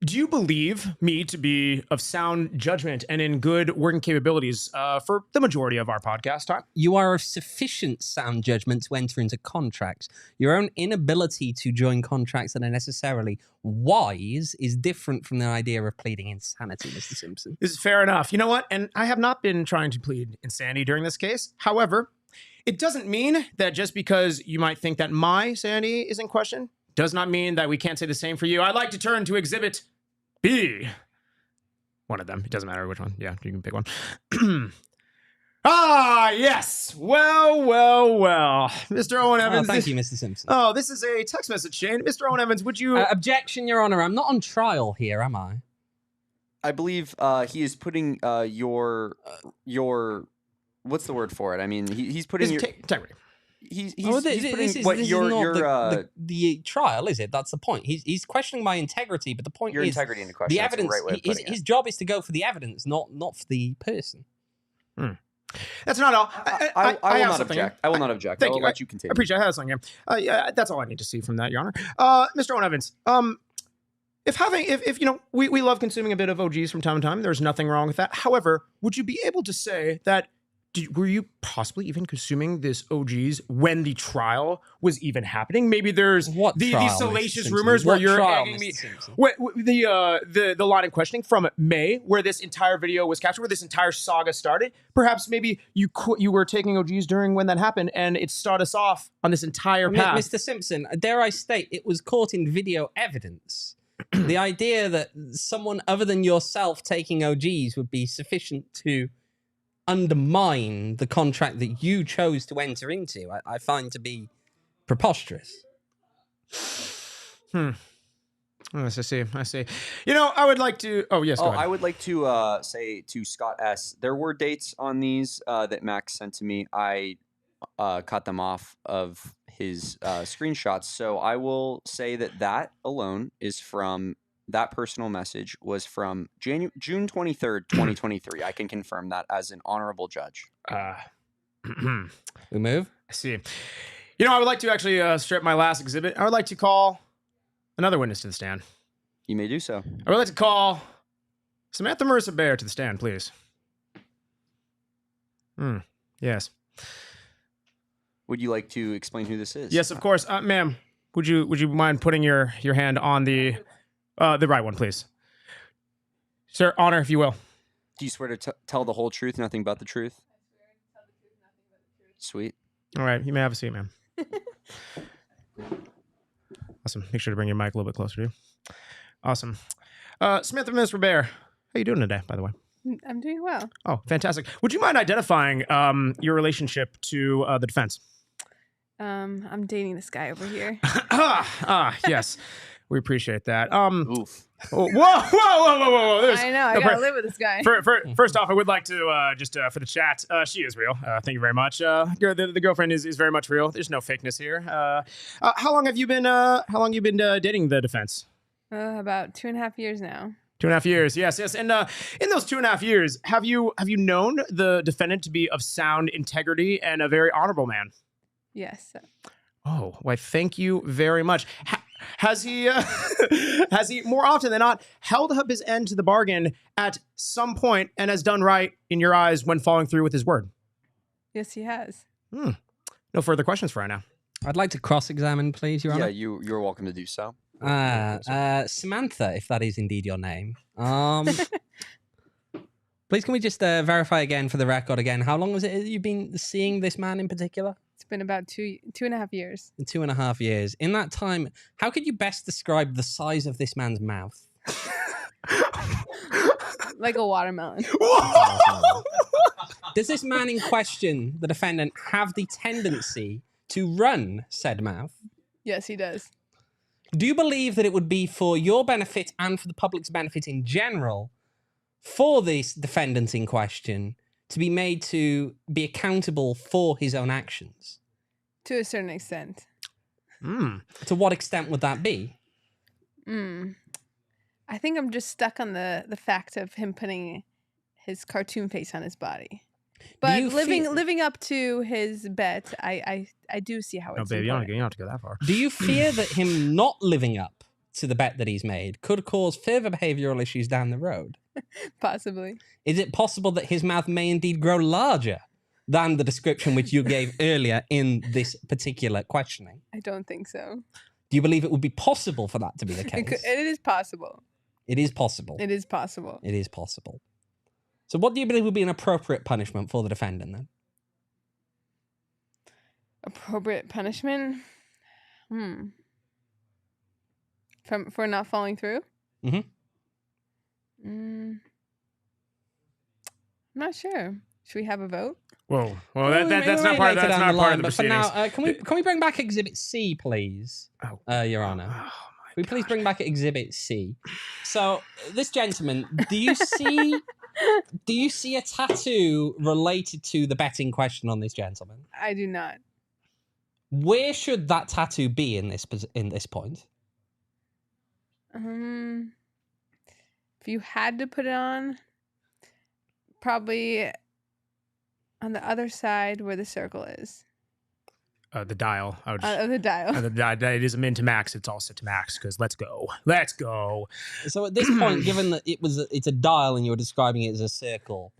do you believe me to be of sound judgment and in good working capabilities for the majority of our podcast time? You are of sufficient sound judgment to enter into contracts. Your own inability to join contracts that are necessarily wise is different from the idea of pleading insanity, Mr. Simpson. This is fair enough. You know what? And I have not been trying to plead insanity during this case. However, it doesn't mean that just because you might think that my sanity is in question does not mean that we can't say the same for you. I'd like to turn to Exhibit B. One of them. It doesn't matter which one. Yeah, you can pick one. Yes. Well. Mr. Owain Evans. Thank you, Mr. Simpson. Oh, this is a text message chain. Mr. Owain Evans, would you... Objection, Your Honor. I'm not on trial here, am I? I believe he is putting your what's the word for it? I mean, he's putting your integrity. He's putting what your the trial, is it? That's the point. He's questioning my integrity, but the point your is integrity into question. the That's evidence. a great way of His job is to go for the evidence, not for the person. That's not all. I will not object. I will not object. Thank I will you. let you continue. I appreciate it. I have something here. Yeah, that's all I need to see from that, Your Honor. Mr. Owain Evans, if you know, we love consuming a bit of OGs from time to time. There's nothing wrong with that. However, would you be able to say that were you possibly even consuming this OGs when the trial was even happening? Maybe there's these salacious rumors where you're egging me. The line in questioning from May, where this entire video was captured, where this entire saga started. Perhaps maybe you were taking OGs during when that happened, and it started us off on this entire path. Mr. Simpson, dare I state, it was caught in video evidence. The idea that someone other than yourself taking OGs would be sufficient to undermine the contract that you chose to enter into, I find to be preposterous. Yes, I see. You know, I would like to... Oh, yes, go ahead. I would like to say to Scott S., there were dates on these that Max sent to me. I cut them off of his screenshots, so I will say that alone is from... That personal message was from June 23rd, 2023. I can confirm that as an honorable judge. We move? I see. You know, I would like to actually strip my last exhibit. I would like to call another witness to the stand. You may do so. I would like to call Samantha Marissa Bayer to the stand, please. Yes. Would you like to explain who this is? Yes, of course. Ma'am, would you mind putting your hand on the right one, please? Sir, honor, if you will. Do you swear to tell the whole truth, nothing but the truth? I swear to tell the truth, nothing but the truth. Sweet. All right, you may have a seat, ma'am. Awesome. Make sure to bring your mic a little bit closer to you. Awesome. Samantha Miss Robert, how you doing today, by the way? I'm doing well. Oh, fantastic. Would you mind identifying your relationship to the defense? I'm dating this guy over here. Yes. We appreciate that. Oof. Whoa. I know. I gotta live with this guy. First off, I would like to just for the chat. She is real. Thank you very much. The girlfriend is very much real. There's no fakeness here. How long have you been? Dating the defense? About 2.5 years now. 2.5 years. Yes. And in those 2.5 years, have you known the defendant to be of sound integrity and a very honorable man? Yes. Oh, why? Thank you very much. Has he more often than not held up his end to the bargain at some point and has done right in your eyes when following through with his word? Yes, he has. No further questions for right now. I'd like to cross-examine, please, Your Honor. Yeah, you're welcome to do so. Samantha, if that is indeed your name. Please, can we just verify again for the record again? How long was it you've been seeing this man in particular? It's been about 2.5 years. In 2.5 years. In that time, how could you best describe the size of this man's mouth? Like a watermelon. Does this man in question, the defendant, have the tendency to run said mouth? Yes, he does. Do you believe that it would be for your benefit and for the public's benefit in general for this defendant in question to be made to be accountable for his own actions? To a certain extent. To what extent would that be? I think I'm just stuck on the fact of him putting his cartoon face on his body. But living up to his bet, I do see how it's baby, you don't have to go that far. Do you fear that him not living up to the bet that he's made could cause further behavioral issues down the road? Possibly. Is it possible that his mouth may indeed grow larger than the description which you gave earlier in this particular questioning? I don't think so. Do you believe it would be possible for that to be the case? It is possible. It is possible. It is possible. It is possible. So what do you believe would be an appropriate punishment for the defendant then? Appropriate punishment? For not following through? I'm not sure. Should we have a vote? Whoa. Well, that's not part of the But for proceedings. now, can we bring back Exhibit C, please? Your Honor. Can we please bring back Exhibit C? So, this gentleman, do you see a tattoo related to the betting question on this gentleman? I do not. Where should that tattoo be in this point? If you had to put it on, probably on the other side where the circle is. The dial. I would The dial. it is a min to max. It's all set to max because let's go. Let's go. So at this point, given that it's a dial and you're describing it as a circle,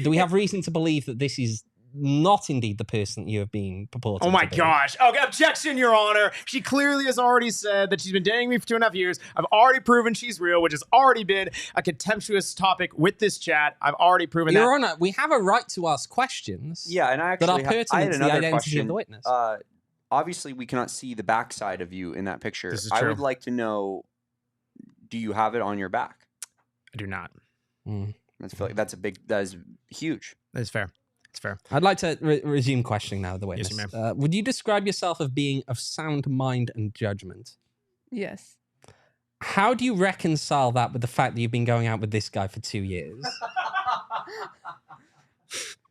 do we have reason to believe that this is not indeed the person that you have been purporting Oh my to be? gosh. Okay, objection, Your Honor. She clearly has already said that she's been dating me for 2.5 years. I've already proven she's real, which has already been a contemptuous topic with this chat. I've already proven Your that. Honor, we have a right to ask questions. Yeah, and I that are actually pertinent I had to the another identity question. of the witness. Obviously, we cannot see the backside of you in that picture. This is I true. would like to know, do you have it on your back? I do not. I feel like that is huge. That's fair. It's fair. I'd like to resume questioning now, the witness. Yes, ma'am. Would you describe yourself as being of sound mind and judgment? Yes. How do you reconcile that with the fact that you've been going out with this guy for 2 years?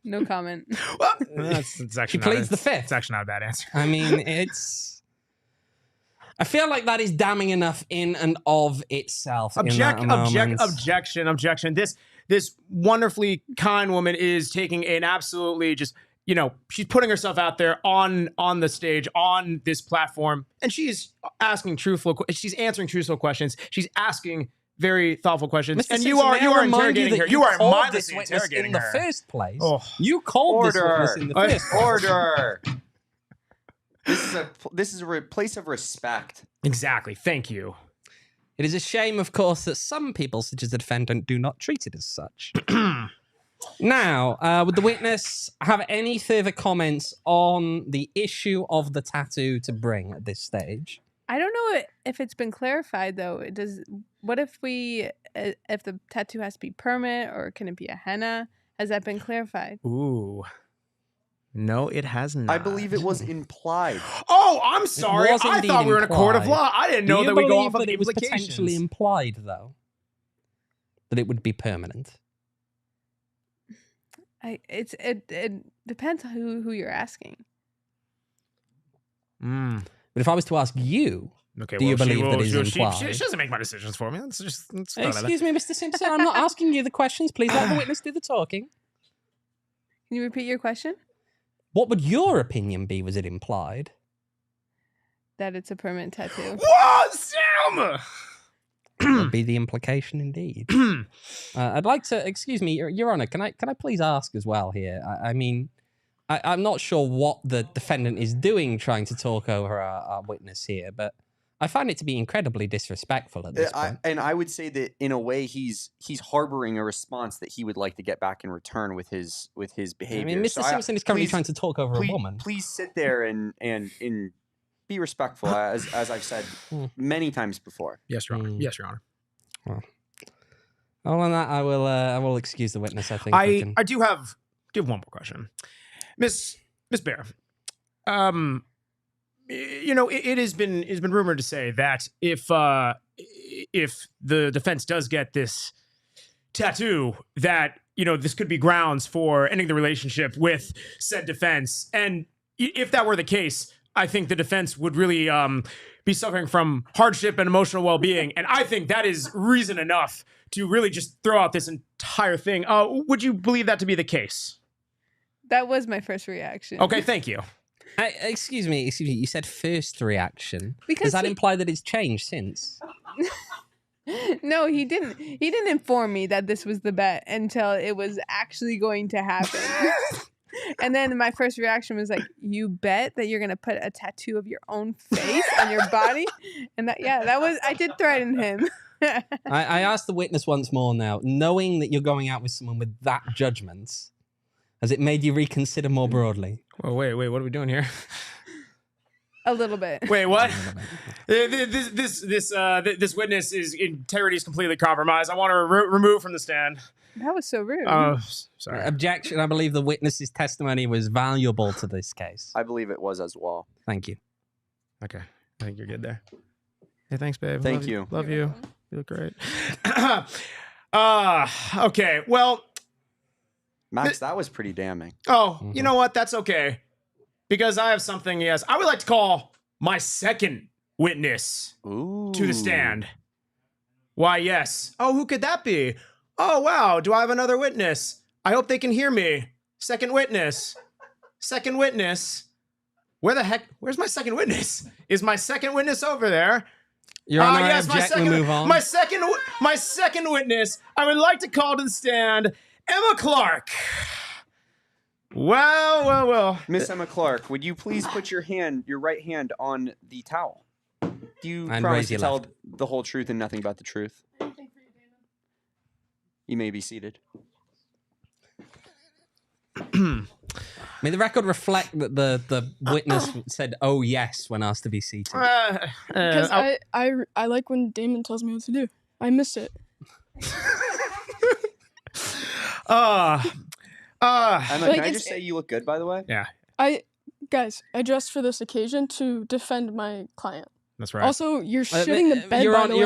No comment. Well, it's actually She pleads the fifth. It's actually not a bad answer. I mean, I feel like that is damning enough in and of itself. Objection. This wonderfully kind woman is taking an absolutely just, she's putting herself out there on the stage, on this platform, and she's answering truthful questions. She's asking very thoughtful questions. Mr. And Simpson, you are interrogating her. You are called mindlessly this witness interrogating in the her. first place. Oh. You called this witness in the first place. Order. This is a place of respect. Exactly. Thank you. It is a shame, of course, that some people, such as the defendant, do not treat it as such. Now, would the witness have any further comments on the issue of the tattoo to bring at this stage? I don't know if it's been clarified though. What if if the tattoo has to be permanent or can it be a henna? Has that been clarified? Ooh. No, it has not. I believe it was implied. Oh, I'm sorry. was I indeed thought we were in a court of implied. law. I didn't Do know you that we go believe off of that it was implications. potentially implied, though, that it would be permanent? It depends on who you're asking. Mm. But if I was to ask you, Okay, do you believe that it is she implied? doesn't make my decisions for me. Let's Excuse me, Mr. Simpson, I'm not asking you the questions. Please let the witness do the talking. Can you repeat your question? What would your opinion be? Was it implied? That it's a permanent tattoo. Whoa, Sam! Would be the implication, indeed. I'd like to, excuse me, Your Honor, can I please ask as well here? I mean, I'm not sure what the defendant is doing trying to talk over our witness here, but I find it to be incredibly disrespectful at this point. And I would say that in a way he's harboring a response that he would like to get back in return with his behavior. I mean, Mr. Simpson is currently trying to talk over a woman. Please sit there and be respectful, as I've said many times before. Yes, Your Honor. Yes, Your Honor. Well, on that, I will excuse the witness. I think I do have one more question, Miss Bear. It has been rumored to say that if the defense does get this tattoo, that this could be grounds for ending the relationship with said defense, and if that were the case, I think the defense would really be suffering from hardship and emotional well-being, and I think that is reason enough to really just throw out this entire thing. Would you believe that to be the case? That was my first reaction. Okay, thank you. Excuse me. You said first reaction. Because does that imply that it's changed since? No, he didn't. He didn't inform me that this was the bet until it was actually going to happen. And then my first reaction was like, "You bet that you're gonna put a tattoo of your own face on your body?" And I did threaten him. I asked the witness once more now, knowing that you're going out with someone with that judgment, has it made you reconsider more broadly? Well, wait, what are we doing here? A little bit. Wait, what? This witness integrity is completely compromised. I want her removed from the stand. That was so rude. Oh, sorry. Objection. I believe the witness's testimony was valuable to this case. I believe it was as well. Thank you. Okay. I think you're good there. Hey, thanks, babe. Thank Love you. Love you. You look great. Okay. Well, Max, that was pretty damning. you know what? That's okay. Because I have something, yes, I would like to call my second witness Ooh. to the stand. Why, yes. Oh, who could that be? Oh, wow. Do I have another witness? I hope they can hear me. Second witness. Second witness. Where the heck? Where's my second witness? Is my second witness over there? Your Honor, I my object. second, We move on. my second witness. I would like to call to the stand Emma Clark. Well. Miss Emma Clark, would you please put your right hand on the towel? Do you And promise raise to your tell left. the whole truth and nothing but the truth? You may be seated. May the record reflect that the witness said, "Oh yes," when asked to be seated. Because I like when Damon tells me what to do. I miss it. Emma, Like, can I it's- just say you look good, by the way? Yeah, I dressed for this occasion to defend my client. that's right. Also, you're shitting the bed, by the way.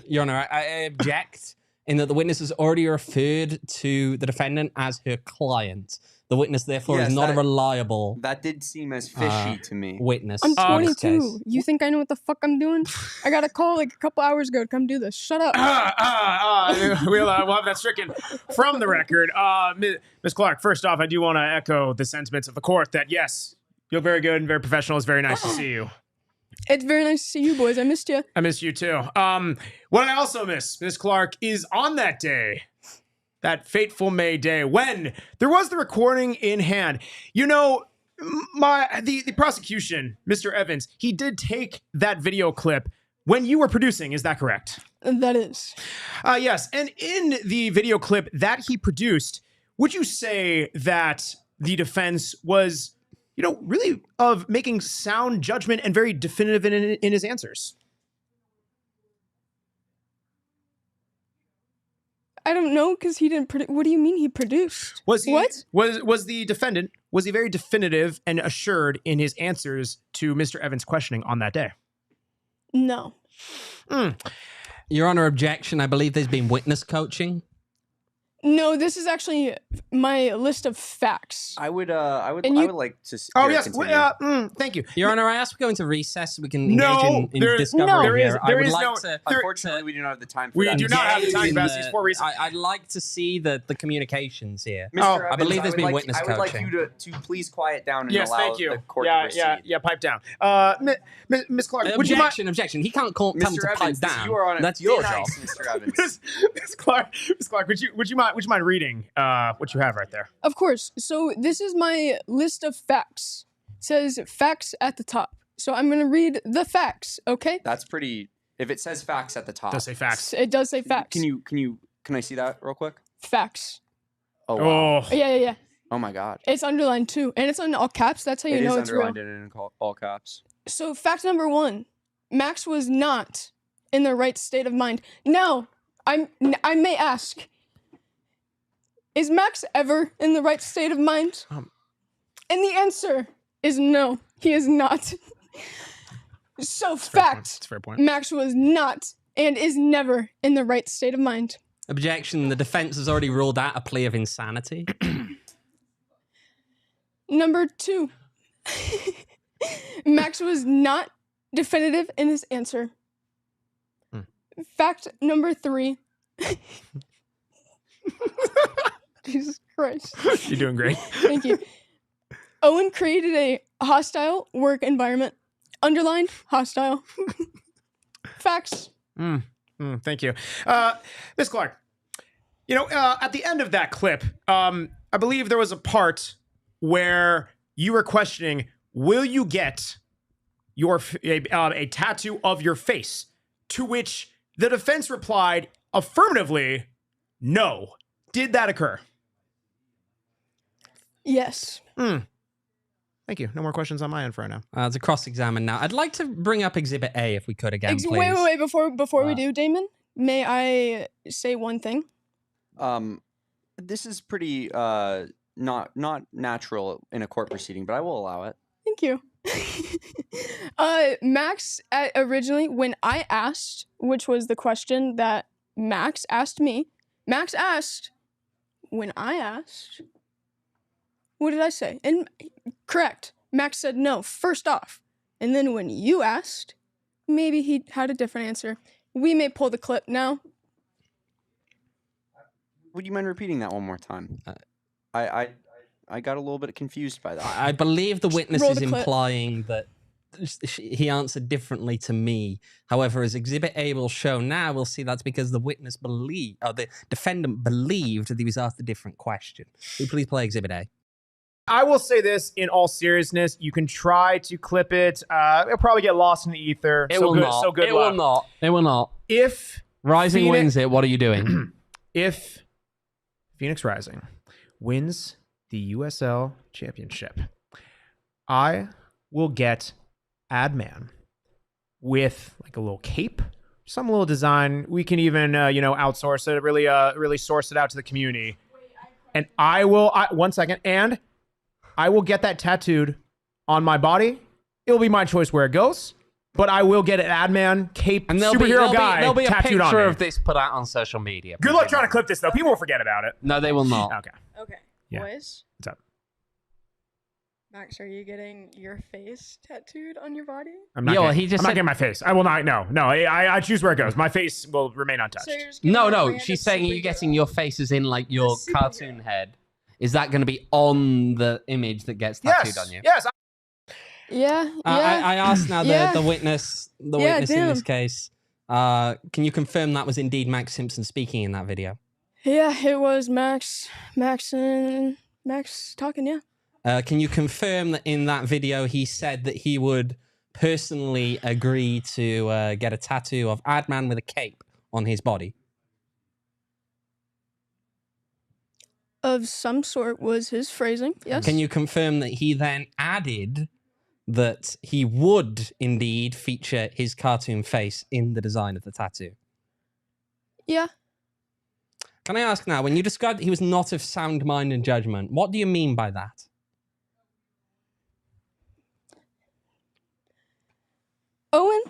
Your Honor. I object in that the witness has already referred to the defendant as her client. The witness, therefore, Yes, is not a that- reliable That did seem as fishy to me. witness. I'm in this 22. case. You think I know what the fuck I'm doing? I got a call like a couple hours ago to come do this. Shut up. We'll have that stricken from the record. Ms. Clark, first off, I do want to echo the sentiments of the court that, yes, you look very good and very professional. It's very nice to see you. It's very nice to see you boys. I missed you. I missed you too. What I also miss, Ms. Clark, is on that day, that fateful May day, when there was the recording in hand. You know, the prosecution, Mr. Evans, he did take that video clip when you were producing. Is that correct? That is. Yes. And in the video clip that he produced, would you say that the defense was, really of making sound judgment and very definitive in his answers? I don't know because he didn't produce. What do you mean he produced? Was he, What? Was the defendant, was he very definitive and assured in his answers to Mr. Evans' questioning on that day? No. Your Honor, objection. I believe there's been witness coaching. No, this is actually my list of facts. I would And you- like to. Oh, hear it yes. continue. Thank you. Your Honor, I ask we go into recess so we can engage No, in there- discovery no. There is- here. I there would is like no- to. Unfortunately, we do not have the time for We that. do not have the time engage to in pass these 4 reasons. I'd like to see the communications here. Mr. Oh, Evans, I believe there's would been like- witness I would like coaching. you to please quiet down and Yes, allow thank you. the court to proceed. Yeah, pipe down. Ms. Clark, would you mind? Objection. He can't tell me Mr. to pipe Evans, down. you are on it. That's your Be job. nice, Mr. Evans. Ms. Clark, would you mind reading what you have right there? Of course. So this is my list of facts. It says facts at the top. So I'm going to read the facts, okay? That's pretty. If it says facts at the top, Does say facts. It does say facts. Can I see that real quick? Facts. Oh, wow. Oh, Yeah. Oh my God. It's underlined too. And it's in all caps. That's how you It know is it's real. underlined in all caps. So fact number 1. Max was not in the right state of mind. Now, I may ask, is Max ever in the right state of mind? And the answer is no, he is not. So That's a fact, fair point. Max was not and is never in the right state of mind. Objection. The defense has already ruled out a plea of insanity. Number 2, Max was not definitive in his answer. Fact number 3. Jesus Christ. You're doing great. Thank you. Owen created a hostile work environment. Underlined, hostile. Facts. Thank you. Ms. Clark, at the end of that clip, I believe there was a part where you were questioning, will you get a tattoo of your face? To which the defense replied affirmatively, no. Did that occur? Yes. Thank you. No more questions on my end for right now. It's a cross-examine now. I'd like to bring up Exhibit A if we could again, please. Wait. Before we do, Damon, may I say one thing? This is pretty not natural in a court proceeding, but I will allow it. Thank you. Max, originally, when I asked, which was the question that Max asked me, Max asked, when I asked, what did I say? And correct, Max said no, first off. And then when you asked, maybe he had a different answer. We may pull the clip now. Would you mind repeating that one more time? I got a little bit confused by that. I believe the witness roll is the clip. implying that he answered differently to me. However, as Exhibit A will show now, we'll see that's because the witness believed, or the defendant believed that he was asked a different question. Will you please play Exhibit A? I will say this in all seriousness. You can try to clip it. It'll probably get lost in the ether. It will not. So good it luck. will not. It will not. If Rising Phoenix- wins it, what are you doing? If Phoenix Rising wins the USL Championship, I will get Adman with like a little cape, some little design. We can even outsource it, really source it out to the community. And I will 1 second, and I will get that tattooed on my body. It'll be my choice where it goes, but I will get an Adman cape And superhero guy there'll be a tattooed on picture me. of this put out on social media. Good luck trying to clip this though. People will forget about it. No, they will not. Okay. Okay, Yeah. boys. What's up? Max, are you getting your face tattooed on your body? I'm not Yeah, well, getting, he just I'm not said- getting my face. I will not. No. I choose where it goes. My face will remain untouched. So you're just getting No, a no. random She's saying you're superhero? getting your faces in like your superhero. cartoon head. Is that going to be on the image that gets tattooed on you? Yes. Yeah. I asked now Yeah. the witness in this case. Can you confirm that was indeed Max Simpson speaking in that video? Yeah, it was Max talking, yeah. Can you confirm that in that video he said that he would personally agree to get a tattoo of Adman with a cape on his body? Of some sort was his phrasing, yes. Can you confirm that he then added that he would indeed feature his cartoon face in the design of the tattoo? Yeah. Can I ask now, when you described that he was not of sound mind and judgment, what do you mean by that? Owen,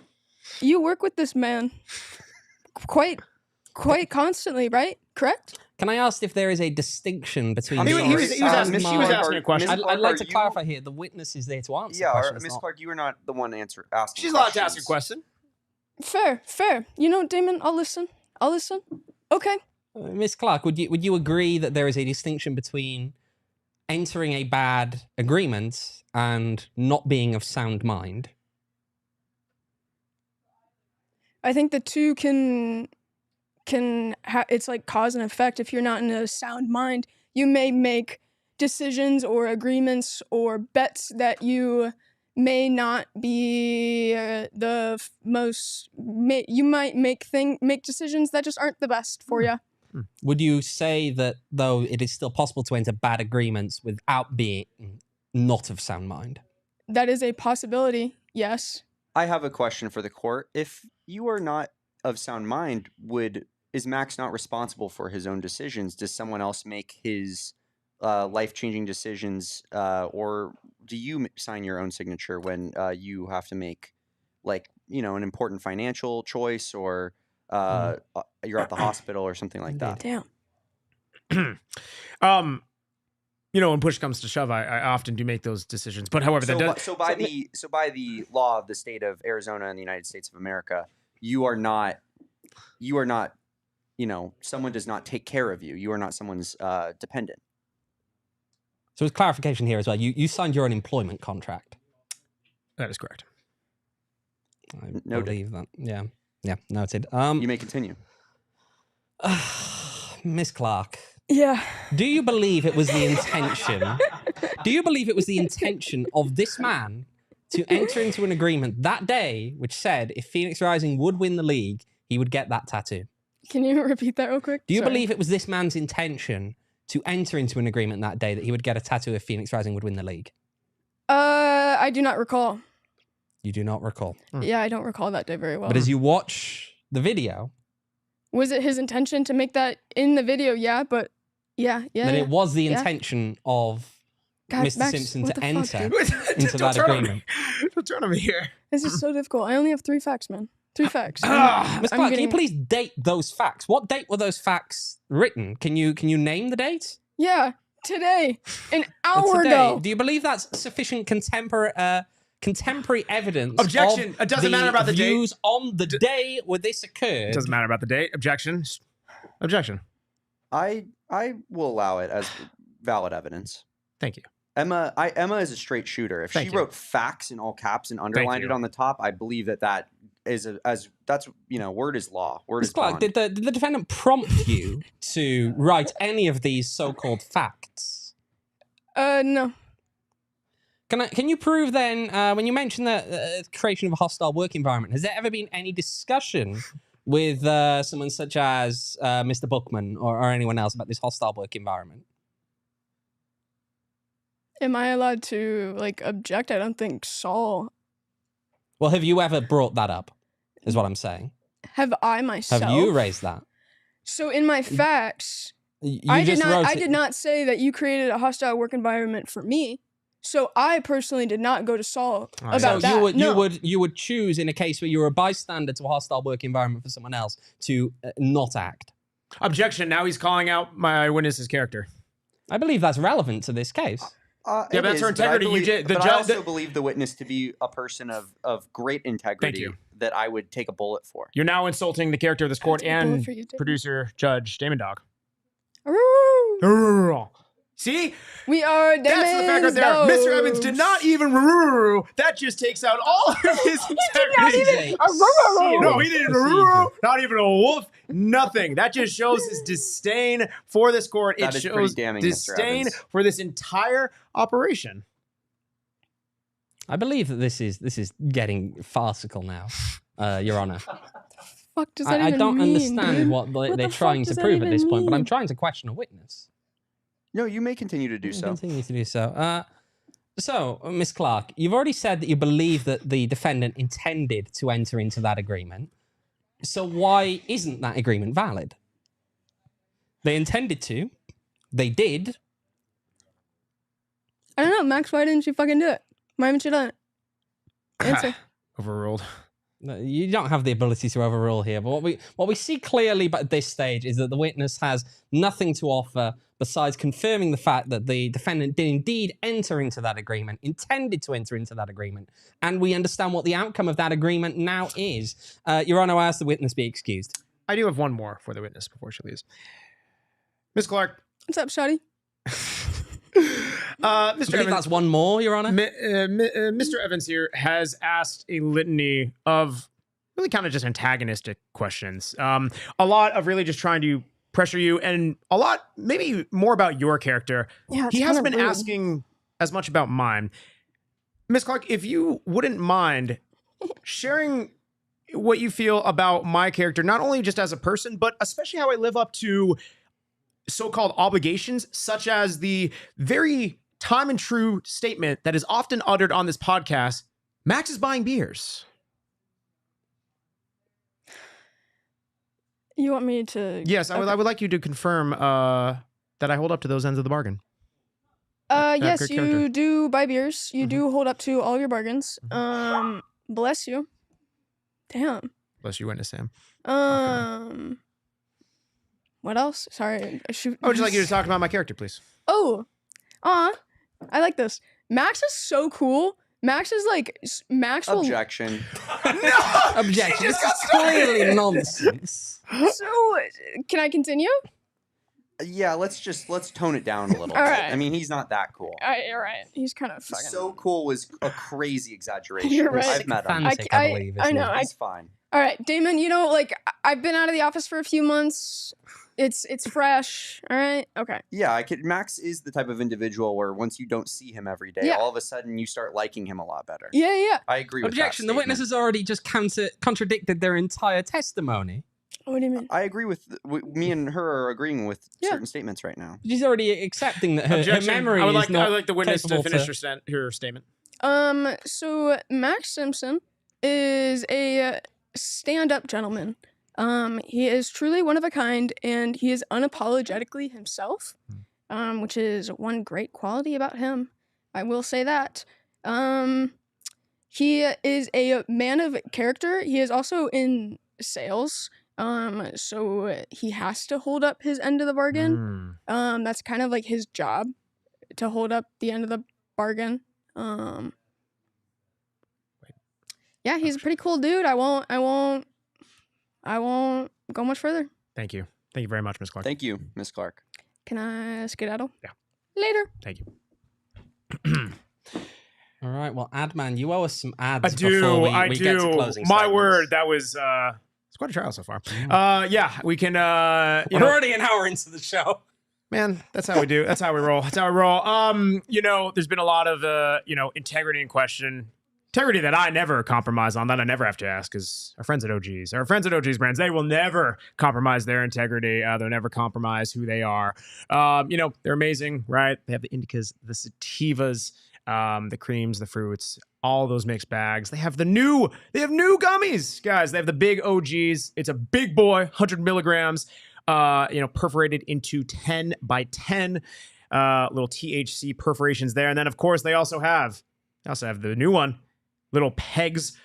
you work with this man quite constantly, right? Correct? Can I ask if there is a distinction between... I'm He sorry. was asking- Miss he was Clark, asking a question. Miss I'd Clark, like are to you- clarify here, the witness is there to answer Yeah, the question. Miss Clark, you are not the one asking. She's allowed to ask a questions. question. Fair. You know, Damon, I'll listen. Okay. Miss Clark, would you agree that there is a distinction between entering a bad agreement and not being of sound mind? I think the two can it's like cause and effect. If you're not in a sound mind, you may make decisions or agreements or bets that you may not be you might make decisions that just aren't the best for you. Would you say that, though, it is still possible to enter bad agreements without being not of sound mind? That is a possibility, yes. I have a question for the court. If you are not of sound mind, is Max not responsible for his own decisions? Does someone else make his life-changing decisions, or do you sign your own signature when you have to make, an important financial choice, or you're at the hospital or something like that? Damn. When push comes to shove, I often do make those decisions. But however, By the law of the state of Arizona and the United States of America, you are not, someone does not take care of you. You are not someone's dependent. So there's clarification here as well. You signed your own employment contract. that is correct. I Noted. believe that. Yeah, noted. You may continue. Miss Clark, Yeah. do you believe it was the intention? Do you believe it was the intention of this man to enter into an agreement that day, which said if Phoenix Rising would win the league, he would get that tattoo? Can you repeat that real quick? Do you Sorry. believe it was this man's intention to enter into an agreement that day that he would get a tattoo if Phoenix Rising would win the league? I do not recall. You do not recall. Yeah, I don't recall that day very well. But as you watch the video, Was it his intention to make that in the video? Yeah, but yeah. Then it was the yeah. intention of God, Mr. Max, Simpson what to the fuck, enter dude? into that agreement. Don't turn on me here. This is so difficult. I only have 3 facts, man. 3 facts. Ms. Clark, can you please date those facts? What date were those facts written? Can you name the date? Yeah, today, an hour Today. ago. Do you believe that's sufficient contemporary evidence? Objection. Of It doesn't matter about the date. views on the day where this occurred. It doesn't matter about the date. Objection. Objection. I will allow it as valid evidence. Thank you. Emma is a straight shooter. If Thank she you. wrote facts in all caps and underlined it on the top, I believe that is that's word is law. Word Ms. is Clark, bond. did the defendant prompt you to write any of these so-called facts? No. Can you prove then, when you mentioned the creation of a hostile work environment, has there ever been any discussion with someone such as Mr. Bookman or anyone else about this hostile work environment? Am I allowed to, like, object? I don't think so. Well, have you ever brought that up, is what I'm saying? Have I myself? Have you raised that? So in my facts, You I just wrote I it- did not say that you created a hostile work environment for me. So I personally did not go to Saul about So that. you would choose in a case where you were a bystander to a hostile work environment for someone else to not act. Objection. Now he's calling out my witness's character. I believe that's relevant to this case. Yeah, but that's her But I integrity. believe- The but I judge. also believe the witness to be a person of great integrity you. that I would take a bullet for. You're now insulting the character of this court take a bullet and for you, David. producer, Judge Damon Dog. Aroo! See? We are That's the fact right there. Mr. Evans did not even. That just takes out all of his integrity. No, he didn't. Not even a wolf. Nothing. That just shows his disdain for this court. That It is pretty shows damning, Mr. disdain Evans. for this entire operation. I believe that this is getting farcical now, Your Honor. Fuck does that I even don't mean, understand dude? what What they're the trying fuck to does that prove at even this point, but I'm mean? trying to question a witness. No, you may continue to do so. Continue to do so. So, Miss Clark, you've already said that you believe that the defendant intended to enter into that agreement. So why isn't that agreement valid? They intended to. They did. I don't know, Max. Why didn't you fucking do it? Why haven't you done it? Answer. Overruled. No, you don't have the ability to overrule here, but what we see clearly at this stage is that the witness has nothing to offer besides confirming the fact that the defendant did indeed enter into that agreement, intended to enter into that agreement, and we understand what the outcome of that agreement now is. Your Honor, I ask the witness be excused. I do have one more for the witness before she leaves. Miss Clark. What's up, Shotty? Mr. I believe Evans, that's one more, Your Honor. Mr. Evans here has asked a litany of really kind of just antagonistic questions. A lot of really just trying to pressure you, and a lot maybe more about your character. Yeah, He hasn't been asking as much about mine. Miss Clark, if you wouldn't mind sharing what you feel about my character, not only just as a person, but especially how I live up to so-called obligations, such as the very time and true statement that is often uttered on this podcast: Max is buying beers. You want me to? Yes, I would like you to confirm that I hold up to those ends of the bargain. Yes, good you character. do buy beers. You Mhm. do hold up to all of your bargains. Bless you. Damn. Bless you, witness Sam. What else? Sorry. I would just like you to talk about my character, please. Oh, I like this. Max is so cool. Max is like Max will. Objection. Objection. This is clearly nonsense. So, can I continue? Yeah, let's tone it down a little bit. right. I mean, he's not that cool. You're right. He's kind of fucking. So cool was a crazy exaggeration. You're right. I've met him. Fantastic, I believe. I isn't know. it? He's fine. All right, Damon. You know, like I've been out of the office for a few months. It's fresh. All right. Okay. Yeah, Max is the type of individual where once you don't see him every day, Yeah. all of a sudden you start liking him a lot better. Yeah. I agree with Objection. that The witness statement. has already just contradicted their entire testimony. What do you mean? I agree with me and her are agreeing with Yeah. certain statements right now. She's already accepting that her Objection. memory I would is not like the witness to capable finish her statement. So Max Simpson is a stand-up gentleman. He is truly one of a kind, and he is unapologetically himself, which is one great quality about him. I will say that. He is a man of character. He is also in sales, so he has to hold up his end of the bargain. That's kind of like his job, to hold up the end of the bargain. Yeah, he's a pretty cool dude. I won't go much further. Thank you. Thank you very much, Miss Clark. Thank you, Miss Clark. Can I skedaddle? Yeah. Later. Thank you. All right. Well, Adman, you owe us some ads I do. before we I get do. to closing My segments. word, that was it's quite a trial so far. Yeah, we can. We're already an hour into the show. Man, that's how we do. That's how we roll. That's how we roll. There's been a lot of integrity in question. Integrity that I never compromise on, that I never have to ask, because our friends at OG's brands, they will never compromise their integrity. They'll never compromise who they are. They're amazing, right? They have the indicas, the sativas, the creams, the fruits, all those mixed bags. They have new gummies, guys. They have the big OGs. It's a big boy, 100 milligrams, perforated into 10 by 10 little THC perforations there. And then, of course, they also have the new one, little pegs.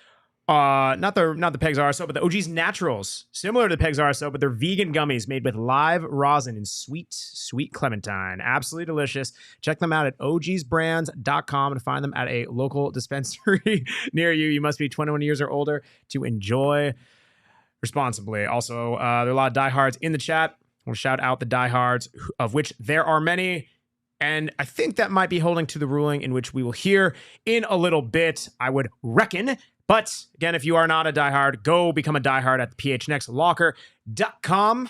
Not the Pegs RSO, but the OG's Naturals, similar to the Pegs RSO, but they're vegan gummies made with live rosin and sweet clementine. Absolutely delicious. Check them out at ogsbrands.com and find them at a local dispensary near you. You must be 21 years or older to enjoy responsibly. Also, there are a lot of diehards in the chat. I want to shout out the diehards, of which there are many. And I think that might be holding to the ruling, in which we will hear in a little bit, I would reckon. But again, if you are not a diehard, go become a diehard at the phnxlocker.com.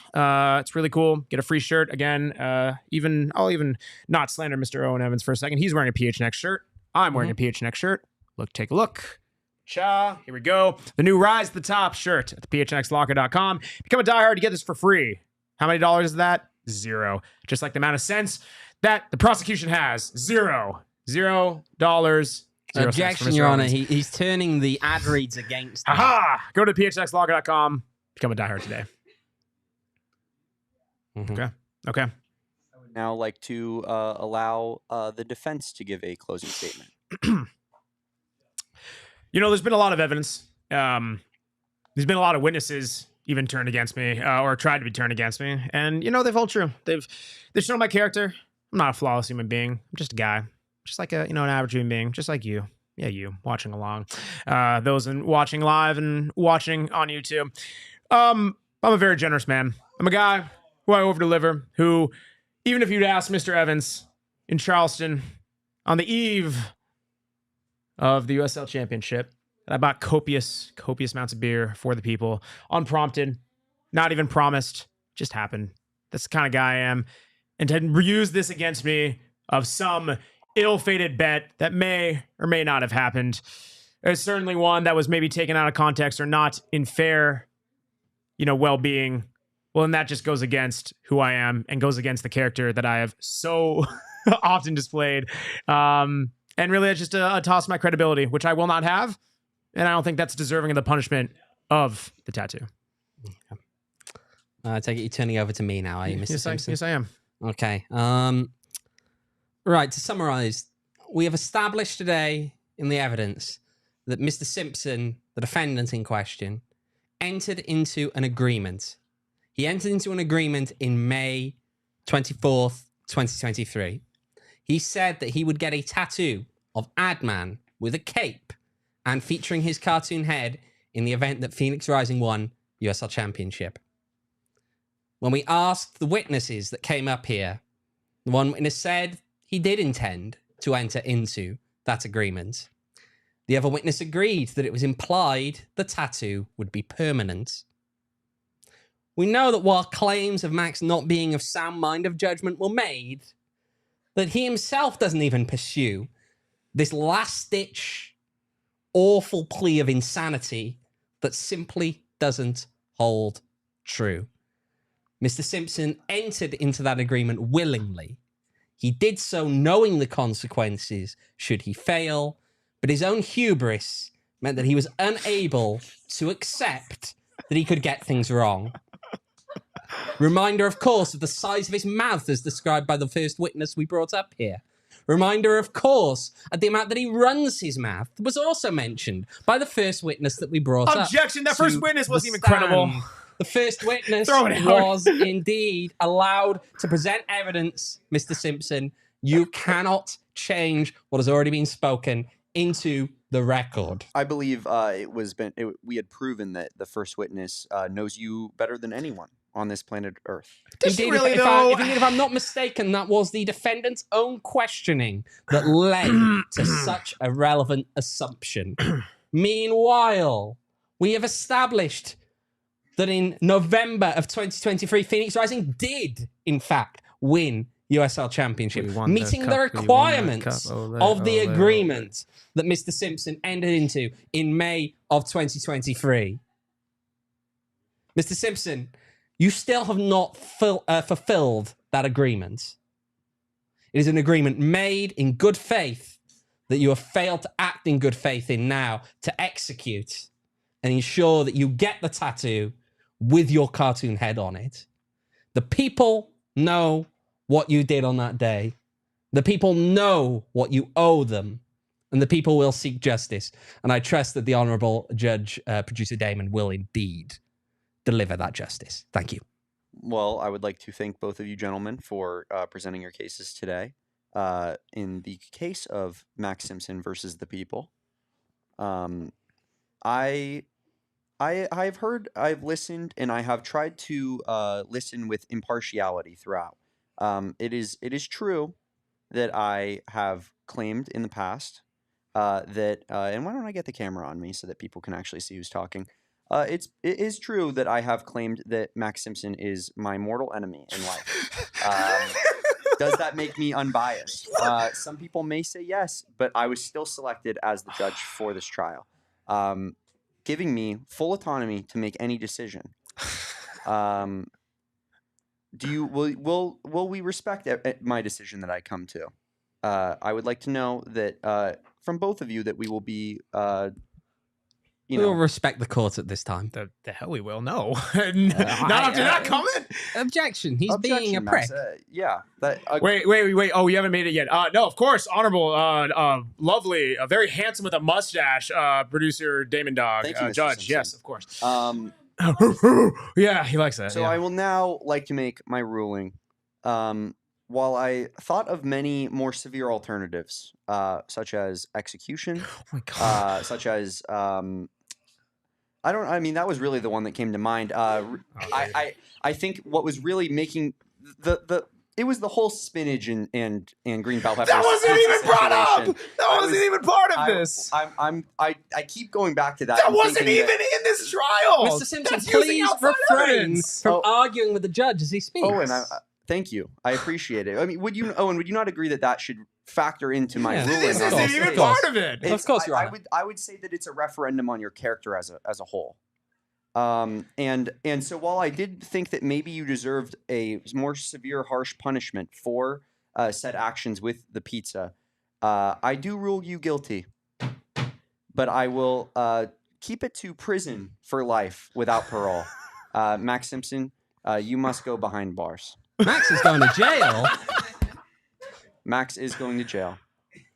It's really cool. Get a free shirt. Again, I'll even not slander Mr. Owain Evans for a second. He's wearing a PHNX shirt. I'm wearing a PHNX shirt. Take a look. Here we go. The new Rise to the Top shirt at the phnxlocker.com. Become a diehard. You get this for free. How many dollars is that? $0. Just like the amount of cents that the prosecution has. $0. Objection, Your Honor. He's turning the ad reads against him. Aha! Go to phnxlocker.com. Become a diehard today. Mm-hmm. Okay. I would now like to allow the defense to give a closing statement. There's been a lot of evidence. There's been a lot of witnesses even turned against me, or tried to be turned against me. And, they've all true. They've shown my character. I'm not a flawless human being. I'm just a guy. Just like an average human being, just like you. Yeah, you watching along. Those watching live and watching on YouTube. I'm a very generous man. I'm a guy who I over-deliver, who, even if you'd ask Mr. Evans in Charleston on the eve of the USL Championship, I bought copious amounts of beer for the people, unprompted, not even promised, just happened. That's the kind of guy I am. And to use this against me of some ill-fated bet that may or may not have happened. There's certainly one that was maybe taken out of context or not in fair, well-being. Well, and that just goes against who I am and goes against the character that I have so often displayed. And really, it's just a toss of my credibility, which I will not have. And I don't think that's deserving of the punishment of the tattoo. I take it you're turning over to me now, are you, Mr. Simpson? Yes, I am. Okay. Right, to summarize, we have established today in the evidence that Mr. Simpson, the defendant in question, entered into an agreement. He entered into an agreement in May 24th, 2023. He said that he would get a tattoo of Adman with a cape and featuring his cartoon head in the event that Phoenix Rising won USL Championship. When we asked the witnesses that came up here, the one witness said he did intend to enter into that agreement. The other witness agreed that it was implied the tattoo would be permanent. We know that while claims of Max not being of sound mind of judgment were made, that he himself doesn't even pursue this last-ditch, awful plea of insanity that simply doesn't hold true. Mr. Simpson entered into that agreement willingly. He did so knowing the consequences should he fail, but his own hubris meant that he was unable to accept that he could get things wrong. Reminder, of course, of the size of his mouth as described by the first witness we brought up here. Reminder, of course, of the amount that he runs his mouth was also mentioned by the first witness that we brought up. Objection! That first witness wasn't even stand. credible. The first witness Throw it out. was indeed allowed to present evidence, Mr. Simpson. You cannot change what has already been spoken into the record. I believe we had proven that the first witness knows you better than anyone on this planet Earth. Indeed, if I'm not mistaken, that was the defendant's own questioning that led to such a relevant assumption. Meanwhile, we have established that in November of 2023, Phoenix Rising did, in fact, win USL Championship, meeting the requirements of the agreement that Mr. Simpson entered into in May of 2023. Mr. Simpson, you still have not fulfilled that agreement. It is an agreement made in good faith that you have failed to act in good faith in now to execute and ensure that you get the tattoo with your cartoon head on it. The people know what you did on that day. The people know what you owe them, and the people will seek justice. And I trust that the Honourable Judge, Producer Damon, will indeed deliver that justice. Thank you. Well, I would like to thank both of you gentlemen for presenting your cases today. In the case of Max Simpson versus the people, I've listened, and I have tried to listen with impartiality throughout. It is true that I have claimed in the past that, and why don't I get the camera on me so that people can actually see who's talking? It is true that I have claimed that Max Simpson is my mortal enemy in life. Does that make me unbiased? Some people may say yes, but I was still selected as the judge for this trial, giving me full autonomy to make any decision. Will we respect my decision that I come to? I would like to know that from both of you that we will be. We will respect the court at this time. The hell we will. No. Not after that comment. Objection. He's being a prick. Yeah. Wait. Oh, you haven't made it yet. No, of course. Honorable, lovely, very handsome with a mustache, producer Damon Dog. Thank you, Mr. Judge. Simpson. Yes, of course. Yeah, he likes that. So I will now like to make my ruling. While I thought of many more severe alternatives, such as execution, oh my God. such as that was really the one that came to mind. I think what was really making it was the whole spinach and green bell pepper. That wasn't even brought up. That wasn't even part of this. I keep going back to that. That wasn't even in this trial. Mr. Simpson, please refrain from arguing with the judge as he speaks. Oh, and thank you. I appreciate it. I mean, would you not agree that should factor into my ruling? This isn't even part of it. Of course, Your Honor. I would say that it's a referendum on your character as a whole. And so while I did think that maybe you deserved a more severe, harsh punishment for said actions with the pizza, I do rule you guilty. But I will keep it to prison for life without parole. Max Simpson, you must go behind bars. Max is going to jail. Max is going to jail.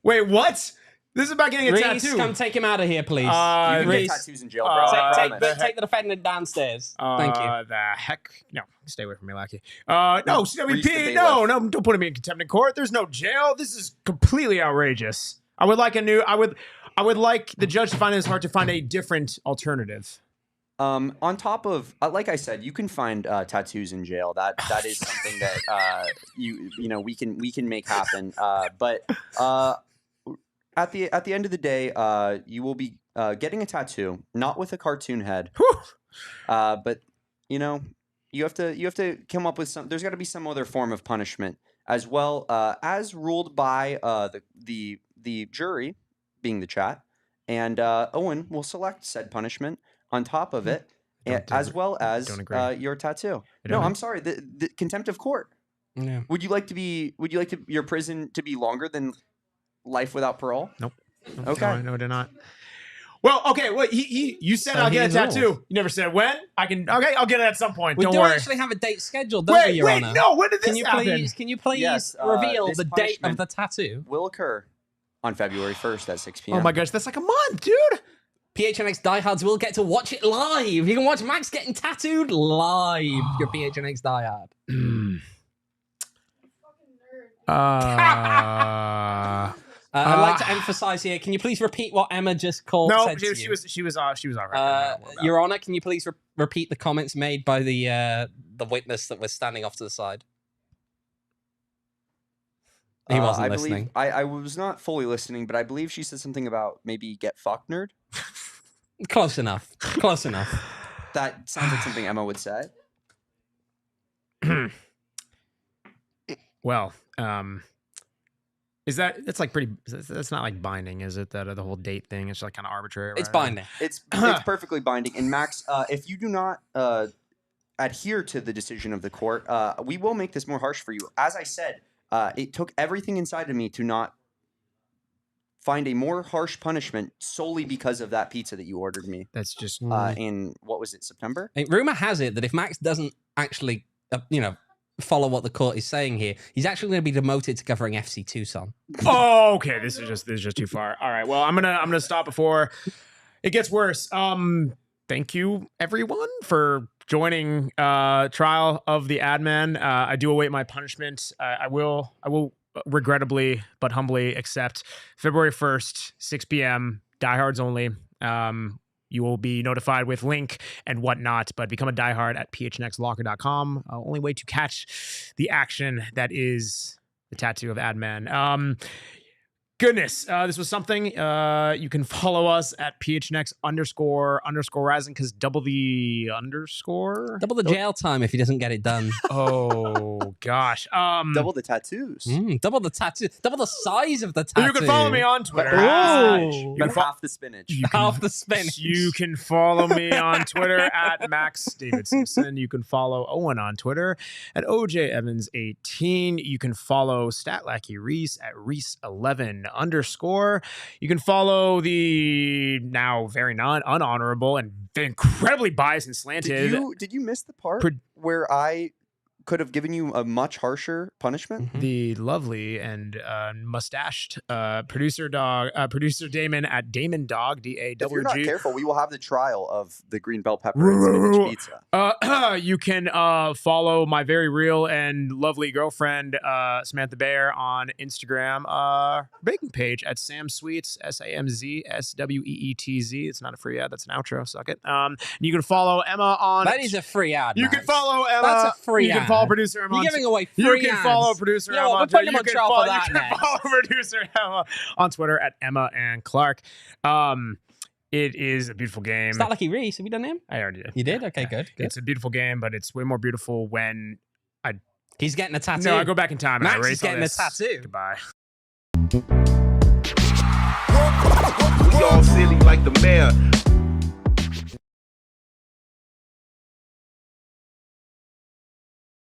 Wait, what? This is about getting a Reese, tattoo. come take him out of here, please. You can get tattoos in jail, bro. Take the defendant downstairs. Thank you. The heck? No, stay away from me, Lackey. No, CWP, no, don't put me in contempt in court. There's no jail. This is completely outrageous. I would like the judge to find it hard to find a different alternative. On top of, like I said, you can find tattoos in jail. That is something that we can make happen. But at the end of the day, you will be getting a tattoo, not with a cartoon head, but you have to come up with some. There's got to be some other form of punishment as well, as ruled by the jury, being the chat, and Owen will select said punishment on top of it, as well as your tattoo. No, I'm sorry, the contempt of court. Yeah. Would you like your prison to be longer than life without parole? Nope. Okay. No, I do not. Well, okay. Well, you said So I'll get a here's yours. tattoo. You never said when. Okay, I'll get it at some point. We Don't do worry. actually have a date scheduled, don't we, Your Honor? No. When did this Can you happen? please Yes, reveal this the date of punishment- the tattoo? Will occur on February 1st at 6 p.m. Oh my gosh, that's like a month, dude. PHNX diehards will get to watch it live. You can watch Max getting tattooed live. Your PHNX diehard. I'd like to emphasize here. Can you please repeat what Emma just called? No, said to she you? was all right. Your Honor, can you please repeat the comments made by the witness that was standing off to the side? He wasn't I listening. believe, I was not fully listening, but I believe she said something about maybe get fucked, nerd. Close enough. Close enough. That sounds like something Emma would say. Well, that's like pretty? That's not like binding, is it? That the whole date thing is like kind of arbitrary. It's right? binding. It's perfectly binding. And Max, if you do not adhere to the decision of the court, we will make this more harsh for you. As I said, it took everything inside of me to not find a more harsh punishment solely because of that pizza that you ordered me. That's just In what was it, September? Rumor has it that if Max doesn't actually, follow what the court is saying here, he's actually going to be demoted to covering FC Tucson. Oh, okay. This is just too far. All right. Well, I'm gonna stop before it gets worse. Thank you everyone for joining trial of the Adman. I do await my punishment. I will regrettably but humbly accept February 1st, 6 p.m. Diehards only. You will be notified with link and whatnot, but become a diehard at phnxlocker.com. Only way to catch the action that is the tattoo of Adman. Goodness, this was something. You can follow us at PHNX __ rising, because double the underscore. Double the jail time if he doesn't get it done. Oh gosh. Double the tattoos. Double the tattoo. Double the size of the tattoo. You can follow me on Twitter. But half the spinach. Half the spinach. You can follow me on Twitter at Max David Simpson. You can follow Owen on Twitter at OJ Evans 18. You can follow Statlackey Reese at Reese11 _. You can follow the now very unhonorable and incredibly biased and slanted. Did you miss the part where I could have given you a much harsher punishment? The lovely and mustached producer Damon at Damon Dog DAWG. If you're not careful, we will have the trial of the green bell pepper and spinach pizza. You can follow my very real and lovely girlfriend Samantha Bayer on Instagram baking page at Sam Sweets SAMZSWEETZ. It's not a free ad. That's an outro. Suck it. You can follow Emma on. That is a free ad. You can follow Emma. That's a free You ad. can follow producer Emma. You're giving away free You can ads. follow producer Emma. We're putting him on trial for that You can follow producer Emma on Twitter at Emma and Clark. It is a beautiful game. Statlackey Reese. Have you done him? I already did. You did? Okay, good. It's a beautiful game, but it's way more beautiful when He's getting a tattoo. No, I go back in time and Max I erase is getting all a this. tattoo. Goodbye. We all silly like the mayor.